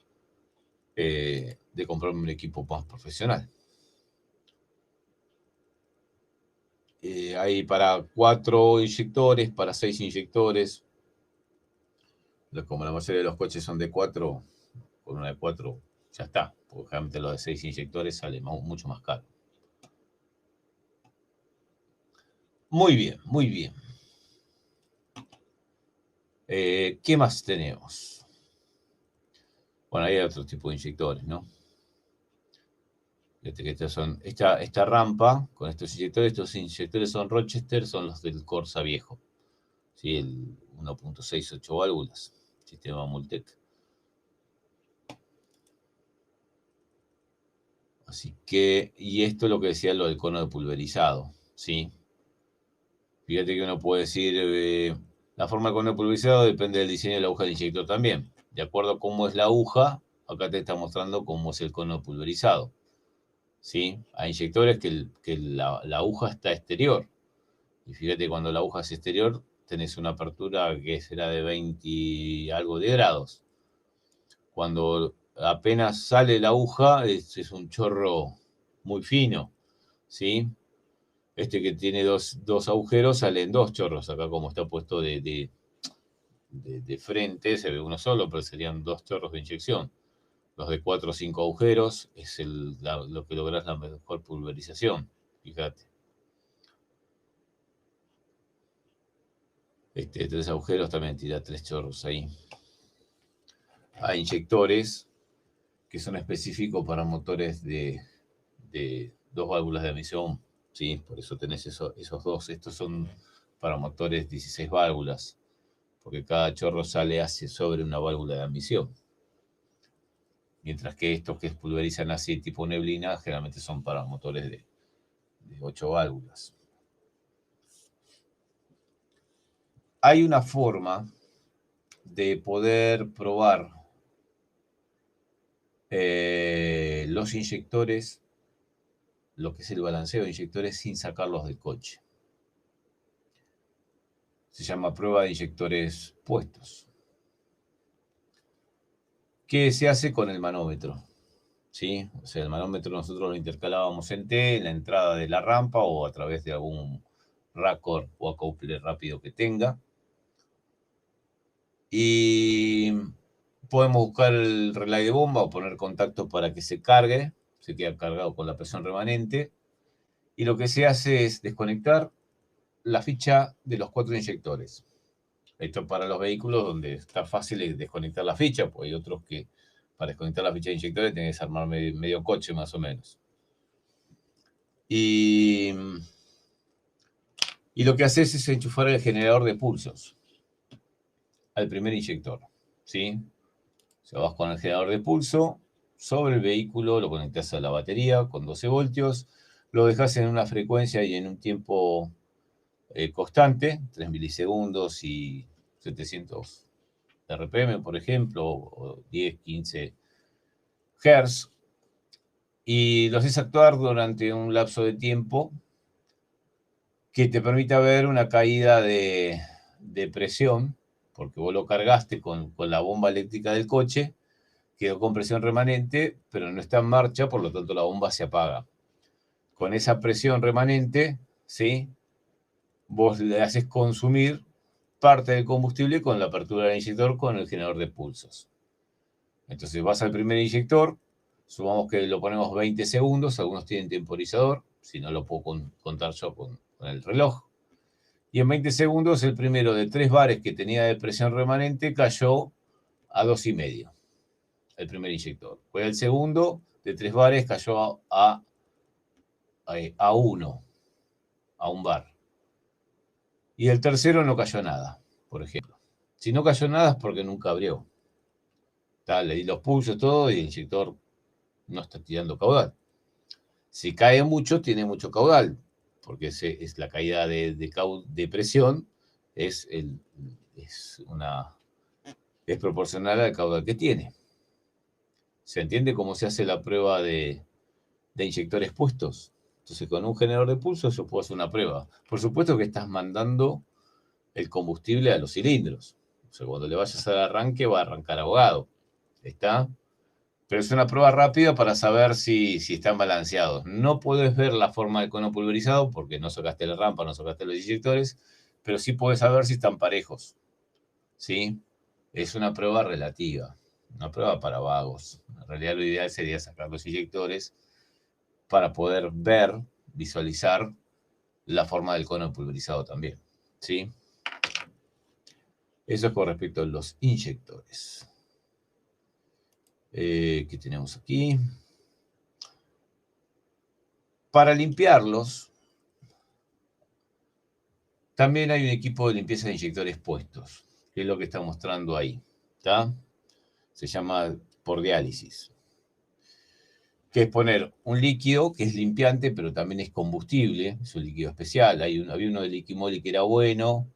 de comprarme un equipo más profesional. Hay para 4 inyectores, para 6 inyectores. Como la mayoría de los coches son de 4, con una de 4 ya está. Porque realmente los de 6 inyectores sale mucho más caro. Muy bien, muy bien. ¿Qué más tenemos? Bueno, hay otro tipo de inyectores, ¿no? Esta rampa con estos inyectores son Rochester, son los del Corsa viejo. ¿Sí? El 1.68 válvulas, sistema Multec. Así que, y esto es lo que decía lo del cono de pulverizado, ¿sí? Fíjate que uno puede decir, la forma del cono de pulverizado depende del diseño de la aguja del inyector también. De acuerdo a cómo es la aguja, acá te está mostrando cómo es el cono pulverizado, ¿sí? Hay inyectores que la aguja está exterior. Y fíjate, cuando la aguja es exterior, tenés una apertura que será de 20 y algo de grados. Cuando apenas sale la aguja, es un chorro muy fino, ¿sí? Este que tiene dos agujeros, salen 2 chorros. Acá, como está puesto de frente, se ve uno solo, pero serían 2 chorros de inyección. Los de 4 o 5 agujeros es lo que lográs la mejor pulverización. Fíjate. De 3 agujeros también tira 3 chorros ahí. Hay inyectores que son específicos para motores de 2 válvulas de admisión, ¿sí? Por eso tenés esos dos. Estos son para motores 16 válvulas, porque cada chorro sale hacia sobre una válvula de admisión. Mientras que estos que pulverizan así tipo neblina, generalmente son para motores de 8 válvulas. Hay una forma de poder probar los inyectores, lo que es el balanceo de inyectores, sin sacarlos del coche. Se llama prueba de inyectores puestos. ¿Qué se hace con el manómetro? ¿Sí? O sea, el manómetro nosotros lo intercalábamos en la entrada de la rampa o a través de algún raccord o acople rápido que tenga. Y podemos buscar el relay de bomba o poner contacto para que se cargue, se queda cargado con la presión remanente. Y lo que se hace es desconectar la ficha de los 4 inyectores. Esto para los vehículos donde está fácil desconectar la ficha, pues hay otros que para desconectar la ficha de inyectores tenés que desarmar medio coche más o menos. Y lo que haces es enchufar el generador de pulsos al primer inyector, ¿sí? O sea, vas con el generador de pulso sobre el vehículo, lo conectas a la batería con 12 voltios, lo dejas en una frecuencia y en un tiempo constante, 3 milisegundos y 700 RPM, por ejemplo, o 10, 15 Hz, y lo haces actuar durante un lapso de tiempo que te permita ver una caída de presión, porque vos lo cargaste con la bomba eléctrica del coche, quedó con presión remanente, pero no está en marcha, por lo tanto la bomba se apaga. Con esa presión remanente, ¿sí? Vos le haces consumir parte del combustible con la apertura del inyector con el generador de pulsos. Entonces vas al primer inyector, supongamos que lo ponemos 20 segundos, algunos tienen temporizador, si no lo puedo contar yo con el reloj. Y en 20 segundos el primero de 3 bares que tenía de presión remanente cayó a 2,5. El primer inyector. Fue el segundo de 3 bares cayó a 1, a 1 bar. Y el tercero no cayó nada, por ejemplo. Si no cayó nada es porque nunca abrió. Le di los pulsos, todo, y el inyector no está tirando caudal. Si cae mucho, tiene mucho caudal, porque es la caída de presión, es proporcional al caudal que tiene. ¿Se entiende cómo se hace la prueba de inyectores puestos? Entonces, con un generador de pulso yo puedo hacer una prueba. Por supuesto que estás mandando el combustible a los cilindros. O sea, cuando le vayas al arranque, va a arrancar ahogado. ¿Está? Pero es una prueba rápida para saber si están balanceados. No puedes ver la forma del cono pulverizado porque no sacaste la rampa, no sacaste los inyectores, pero sí puedes saber si están parejos. ¿Sí? Es una prueba relativa, una prueba para vagos. En realidad lo ideal sería sacar los inyectores para poder ver, visualizar la forma del cono pulverizado también. ¿Sí? Eso es con respecto a los inyectores. ¿Qué tenemos aquí? Para limpiarlos, también hay un equipo de limpieza de inyectores puestos, que es lo que está mostrando ahí. ¿Está? Se llama por diálisis. Que es poner un líquido que es limpiante, pero también es combustible, es un líquido especial. Había uno de Liquimoli que era bueno,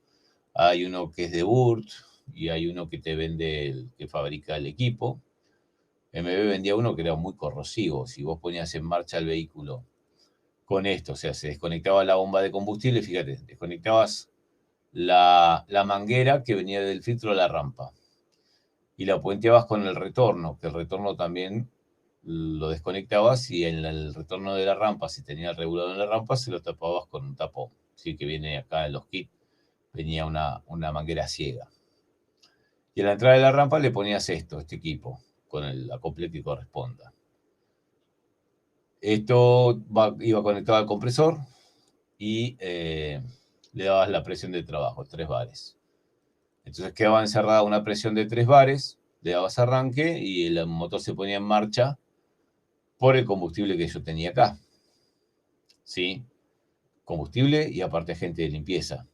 hay uno que es de Burt, y hay uno que te vende, que fabrica el equipo. MB vendía uno que era muy corrosivo. Si vos ponías en marcha el vehículo con esto, o sea, se desconectaba la bomba de combustible, fíjate, desconectabas la manguera que venía del filtro de la rampa y la puenteabas con el retorno, que el retorno también lo desconectabas y en el retorno de la rampa, si tenía el regulador en la rampa, se lo tapabas con un tapón. Sí, que viene acá en los kits, venía una manguera ciega. Y a la entrada de la rampa le ponías este equipo, con el acople que corresponda. Esto iba conectado al compresor y le dabas la presión de trabajo, 3 bares. Entonces quedaba encerrada una presión de 3 bares, le dabas arranque y el motor se ponía en marcha por el combustible que yo tenía acá. ¿Sí? Combustible y aparte agente de limpieza.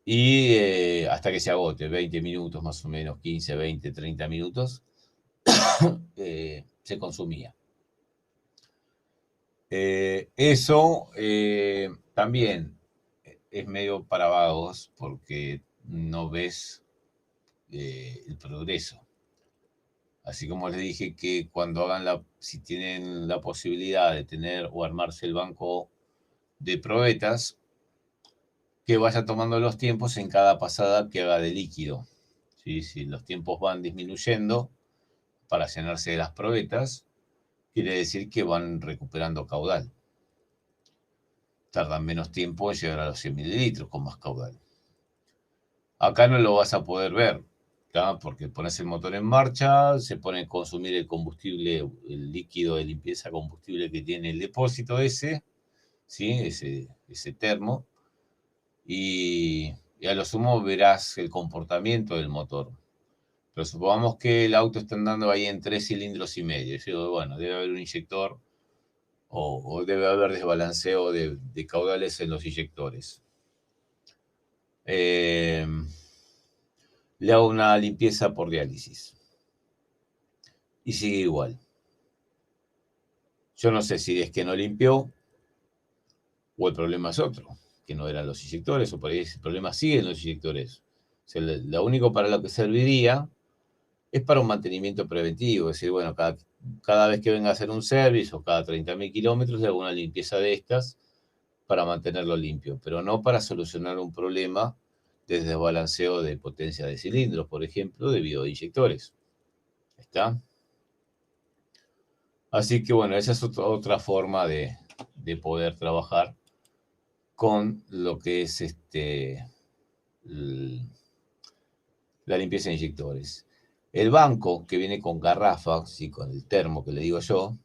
Y hasta que se agote, 20 minutos más o menos, 15, 20, 30 minutos, se consumía. Eso también es medio para vagos porque no ves el progreso. Así como les dije que cuando si tienen la posibilidad de tener o armarse el banco de probetas, que vaya tomando los tiempos en cada pasada que haga de líquido. ¿Sí? Si los tiempos van disminuyendo para llenarse de las probetas, quiere decir que van recuperando caudal. Tardan menos tiempo en llegar a los 100 mililitros con más caudal. Acá no lo vas a poder ver, ¿tá? Porque pones el motor en marcha, se pone a consumir el combustible, el líquido de limpieza combustible que tiene el depósito ese, ¿sí? Ese termo, y y a lo sumo verás el comportamiento del motor. Pero supongamos que el auto está andando ahí en 3 cilindros y medio. Yo digo, bueno, debe haber un inyector o debe haber desbalanceo de caudales en los inyectores. Le hago una limpieza por diálisis y sigue igual. Yo no sé si es que no limpió o el problema es otro, que no eran los inyectores, o por ahí el problema sigue en los inyectores. O sea, lo único para lo que serviría es para un mantenimiento preventivo, es decir, bueno, cada vez que venga a hacer un service o cada 30.000 kilómetros le hago una limpieza de estas para mantenerlo limpio, pero no para solucionar un problema de desbalanceo de potencia de cilindros, por ejemplo, debido a inyectores. ¿Está? Así que bueno, esa es otra forma de poder trabajar con lo que es la limpieza de inyectores. El banco que viene con garrafa, ¿sí? Con el termo que le digo yo,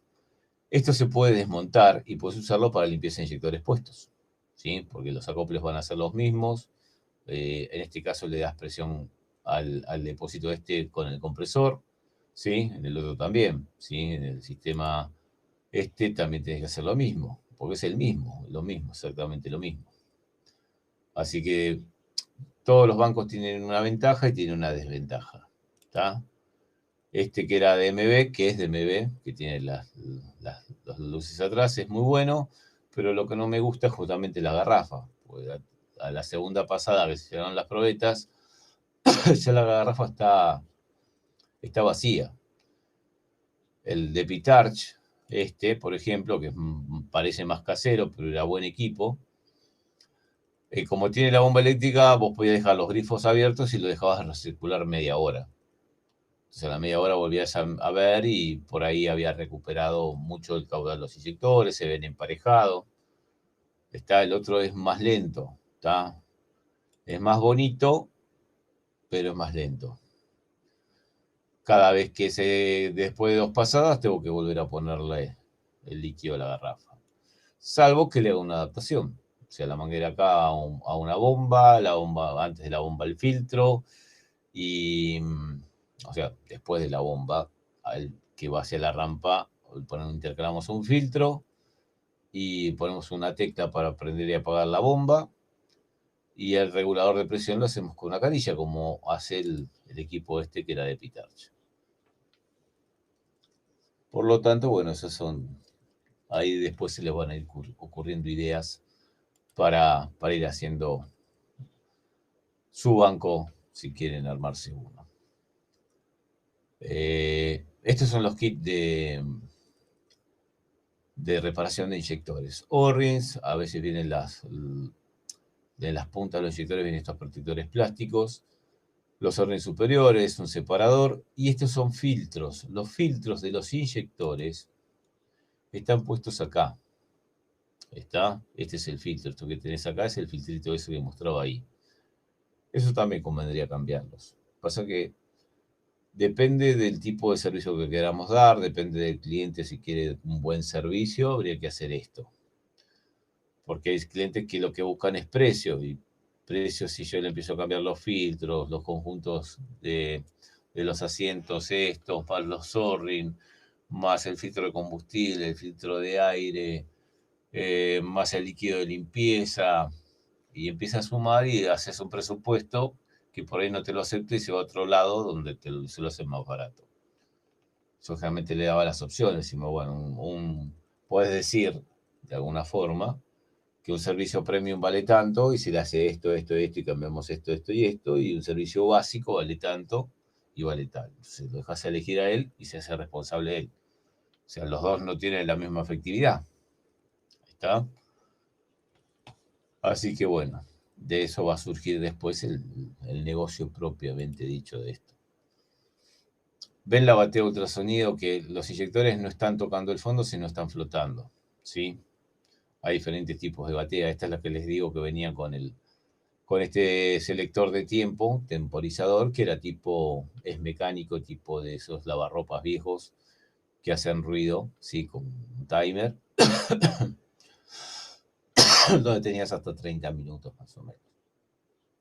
esto se puede desmontar y puedes usarlo para limpieza de inyectores puestos, ¿sí? Porque los acoples van a ser los mismos. En este caso le das presión al depósito con el compresor, ¿sí? En el otro también, ¿sí? En el sistema también tienes que hacer lo mismo, porque es el mismo, lo mismo, exactamente lo mismo. Así que todos los bancos tienen una ventaja y tienen una desventaja, ¿está? Que era de MB, que es de MB, que tiene las luces atrás, es muy bueno, pero lo que no me gusta es justamente la garrafa. Porque a la segunda pasada que se llegaron las probetas, ya la garrafa está vacía. El de Pitarch, por ejemplo, que parece más casero, pero era buen equipo, como tiene la bomba eléctrica, vos podías dejar los grifos abiertos y lo dejabas recircular media hora. Entonces a la media hora volvías a ver y por ahí había recuperado mucho el caudal de los inyectores, se ven emparejado. El otro es más lento, ¿está? Es más bonito, pero es más lento. Cada vez que después de 2 pasadas, tengo que volver a ponerle el líquido a la garrafa. Salvo que le haga una adaptación. O sea, la manguera acá a una bomba, la bomba antes de la bomba el filtro, y, o sea, después de la bomba, que va hacia la rampa, intercalamos un filtro y ponemos una tecla para prender y apagar la bomba, y el regulador de presión lo hacemos con una canilla, como hace el equipo que era de Pitarch. Por lo tanto, bueno, ahí después se les van a ir ocurriendo ideas para ir haciendo su banco si quieren armarse uno. Estos son los kits de reparación de inyectores. O-rings, a veces vienen de las puntas de los inyectores, vienen estos protectores plásticos. Los O-rings superiores, un separador. Y estos son filtros. Los filtros de los inyectores están puestos acá. Este es el filtro. Esto que tenés acá es el filtrito ese que mostraba ahí. Eso también convendría cambiarlos. Pasa que depende del tipo de servicio que queramos dar, depende del cliente si quiere un buen servicio, habría que hacer esto. Porque hay clientes que lo que buscan es precio, y precio si yo le empiezo a cambiar los filtros, los conjuntos de los asientos más los O-ring, más el filtro de combustible, el filtro de aire, más el líquido de limpieza, y empieza a sumar y haces un presupuesto que por ahí no te lo acepta y se va a otro lado donde se lo hacen más barato. Yo generalmente le daba las opciones, decimos, bueno, puedes decir de alguna forma que un servicio premium vale tanto y se le hace esto, esto, esto y cambiamos esto, esto y esto, y un servicio básico vale tanto y vale tal. Entonces lo dejas elegir a él y se hace responsable él. O sea, los dos no tienen la misma efectividad. ¿Está? Así que bueno, de eso va a surgir después el negocio propiamente dicho de esto. Ven la batea ultrasonido que los inyectores no están tocando el fondo, sino están flotando, ¿sí? Hay diferentes tipos de batea. Esta es la que les digo que venía con este selector de tiempo, temporizador, que es mecánico, tipo de esos lavarropas viejos que hacen ruido, ¿sí? Con un timer, donde tenías hasta 30 minutos más o menos.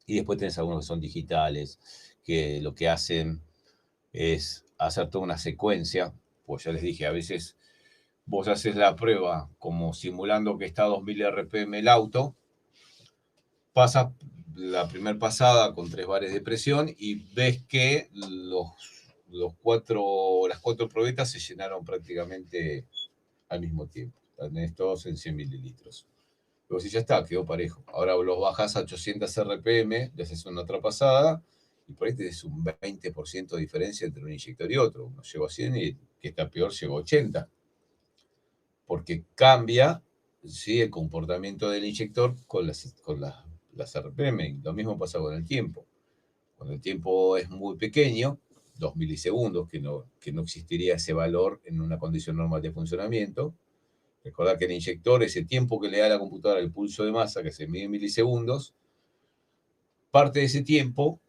Y después tenés algunos que son digitales, que lo que hacen es hacer toda una secuencia. Pues ya les dije, a veces vos haces la prueba como simulando que está a 2000 RPM el auto, pasas la primera pasada con 3 bares de presión y ves que las cuatro probetas se llenaron prácticamente al mismo tiempo. Tenés todos en 100 mililitros. Luego si ya está, quedó parejo. Ahora los bajás a 800 RPM, le haces una otra pasada y por ahí tenés un 20% de diferencia entre un inyector y otro. Uno llegó a 100 y el que está peor llegó a 80. Porque cambia, ¿sí?, el comportamiento del inyector con las RPM. Lo mismo pasa con el tiempo. Cuando el tiempo es muy pequeño, 2 milisegundos, que no existiría ese valor en una condición normal de funcionamiento. Recordad que el inyector, ese tiempo que le da a la computadora el pulso de masa, que se mide en milisegundos, parte de ese tiempo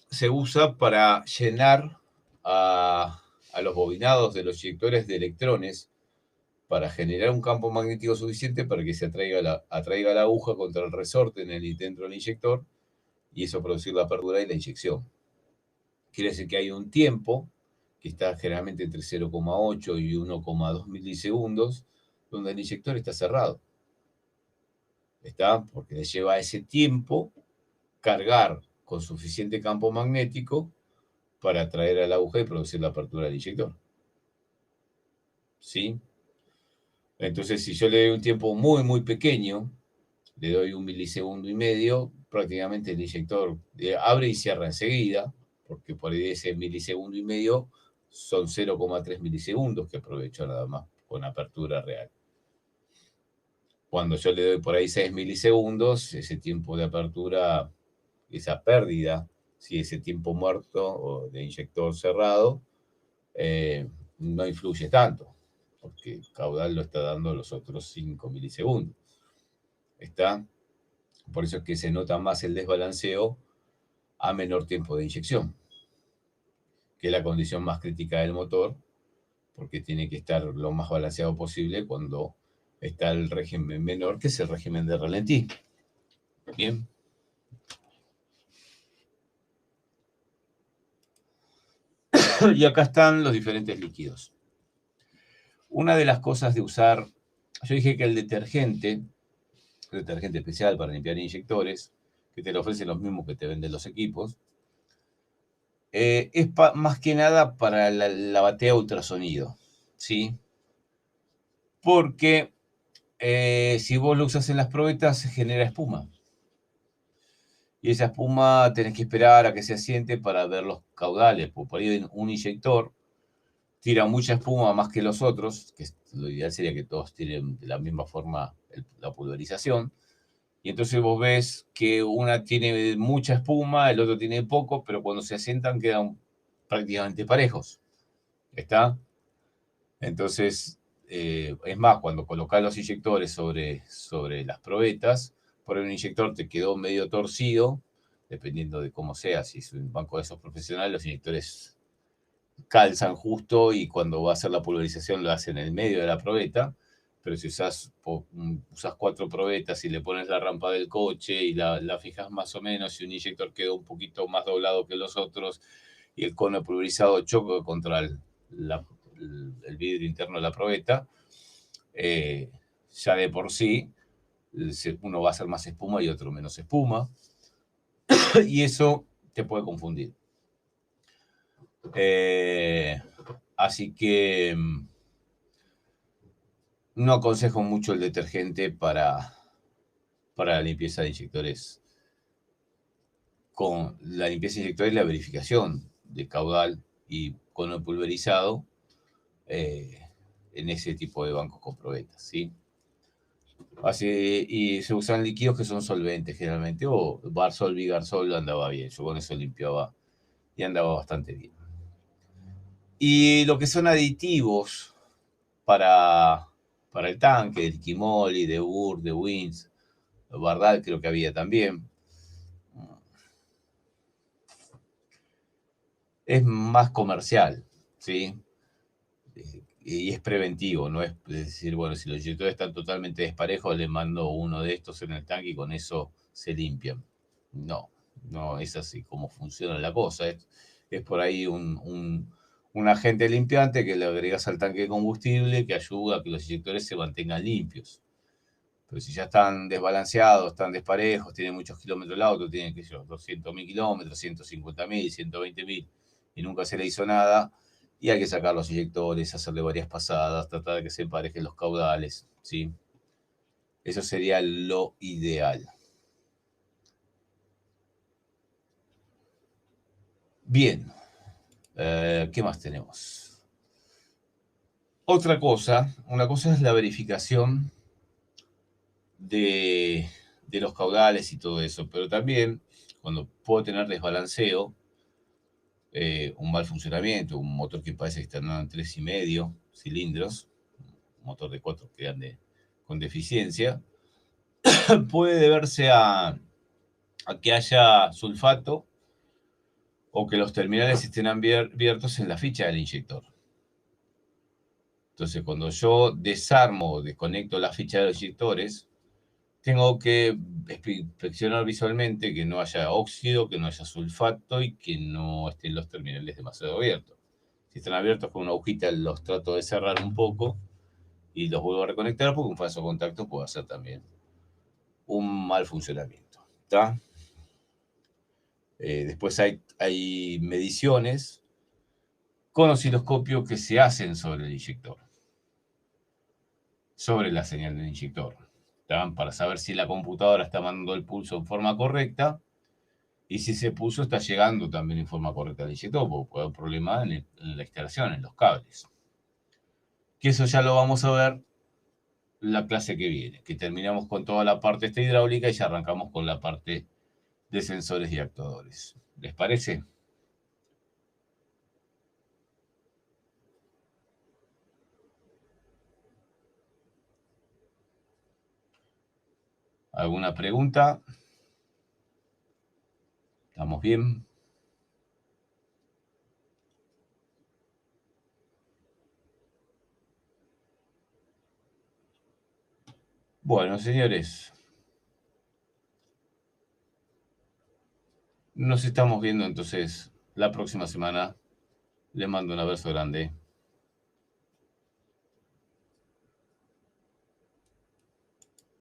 se usa para llenar a los bobinados de los inyectores de electrones para generar un campo magnético suficiente para que se atraiga la aguja contra el resorte dentro del inyector y eso producir la apertura y la inyección. Quiere decir que hay un tiempo que está generalmente entre 0,8 y 1,2 milisegundos donde el inyector está cerrado. ¿Está? Porque le lleva ese tiempo cargar con suficiente campo magnético para atraer a la aguja y producir la apertura del inyector. ¿Sí? Entonces, si yo le doy un tiempo muy, muy pequeño, le doy 1,5 milisegundos, prácticamente el inyector abre y cierra enseguida, porque por ahí ese 1,5 milisegundos son 0,3 milisegundos que aprovecho nada más con apertura real. Cuando yo le doy por ahí 6 milisegundos, ese tiempo de apertura, esa pérdida, si ese tiempo muerto o de inyector cerrado, no influye tanto, porque el caudal lo está dando los otros 5 milisegundos. ¿Está? Por eso es que se nota más el desbalanceo a menor tiempo de inyección, que es la condición más crítica del motor, porque tiene que estar lo más balanceado posible cuando está el régimen menor, que es el régimen de ralentí. Bien. Y acá están los diferentes líquidos. Una de las cosas de usar, yo dije que el detergente especial para limpiar inyectores, que te lo ofrecen los mismos que te venden los equipos, es más que nada para la batea ultrasonido, ¿sí? Porque si vos lo usas en las probetas, se genera espuma. Y esa espuma tenés que esperar a que se asiente para ver los caudales. Por ahí un inyector tira mucha espuma más que los otros, que lo ideal sería que todos tiren de la misma forma la pulverización. Y entonces vos ves que una tiene mucha espuma, el otro tiene poco, pero cuando se asientan quedan prácticamente parejos. ¿Está? Entonces, es más, cuando colocás los inyectores sobre las probetas, por un inyector te quedó medio torcido, dependiendo de cómo sea, si es un banco de esos profesionales, los inyectores calzan justo y cuando va a hacer la pulverización lo hacen en el medio de la probeta, pero si usas 4 probetas y le pones la rampa del coche y la fijas más o menos, y un inyector quedó un poquito más doblado que los otros y el cono pulverizado choca contra el vidrio interno de la probeta, ya de por sí uno va a hacer más espuma y otro menos espuma, y eso te puede confundir. Así que no aconsejo mucho el detergente para la limpieza de inyectores. Con la limpieza de inyectores y la verificación de caudal y cono pulverizado en ese tipo de bancos con probetas, ¿sí? Y se usan líquidos que son solventes generalmente, o Barsol, Bigarsol andaba bien, yo con eso limpiaba y andaba bastante bien. Y lo que son aditivos para el tanque, de Liquimoli, de Ur, de Wins, Bardal creo que había también. Es más comercial, ¿sí? Y es preventivo, no es decir, bueno, si los inyectores están totalmente desparejos, le mando uno de estos en el tanque y con eso se limpian. No, No es así como funciona la cosa. Es por ahí un agente limpiante que le agregas al tanque de combustible que ayuda a que los inyectores se mantengan limpios. Pero si ya están desbalanceados, están desparejos, tienen muchos kilómetros el auto, tienen, qué sé yo, 200.000 kilómetros, 150.000, 120.000, y nunca se le hizo nada, y hay que sacar los inyectores, hacerle varias pasadas, tratar de que se emparejen los caudales, ¿sí? Eso sería lo ideal. Bien, ¿qué más tenemos? Otra cosa, una cosa es la verificación de, de los caudales y todo eso, pero también cuando puedo tener desbalanceo, un mal funcionamiento, un motor que parece que está andando en 3,5 cilindros, un motor de 4 que ande con deficiencia, puede deberse a que haya sulfato o que los terminales estén abiertos en la ficha del inyector. Entonces, cuando yo desarmo o desconecto la ficha de los inyectores, tengo que inspeccionar visualmente que no haya óxido, que no haya sulfato y que no estén los terminales demasiado abiertos. Si están abiertos con una agujita, los trato de cerrar un poco y los vuelvo a reconectar porque un falso contacto puede hacer también un mal funcionamiento. ¿Está? Después hay mediciones con osciloscopio que se hacen sobre el inyector, sobre la señal del inyector, ¿tá? Para saber si la computadora está mandando el pulso en forma correcta y si ese pulso está llegando también en forma correcta al inyector, porque puede haber un problema en la instalación, en los cables. Que eso ya lo vamos a ver la clase que viene, que terminamos con toda la parte esta hidráulica y ya arrancamos con la parte de sensores y actuadores. ¿Les parece? ¿Alguna pregunta? ¿Estamos bien? Bueno, señores, nos estamos viendo entonces la próxima semana. Les mando un abrazo grande.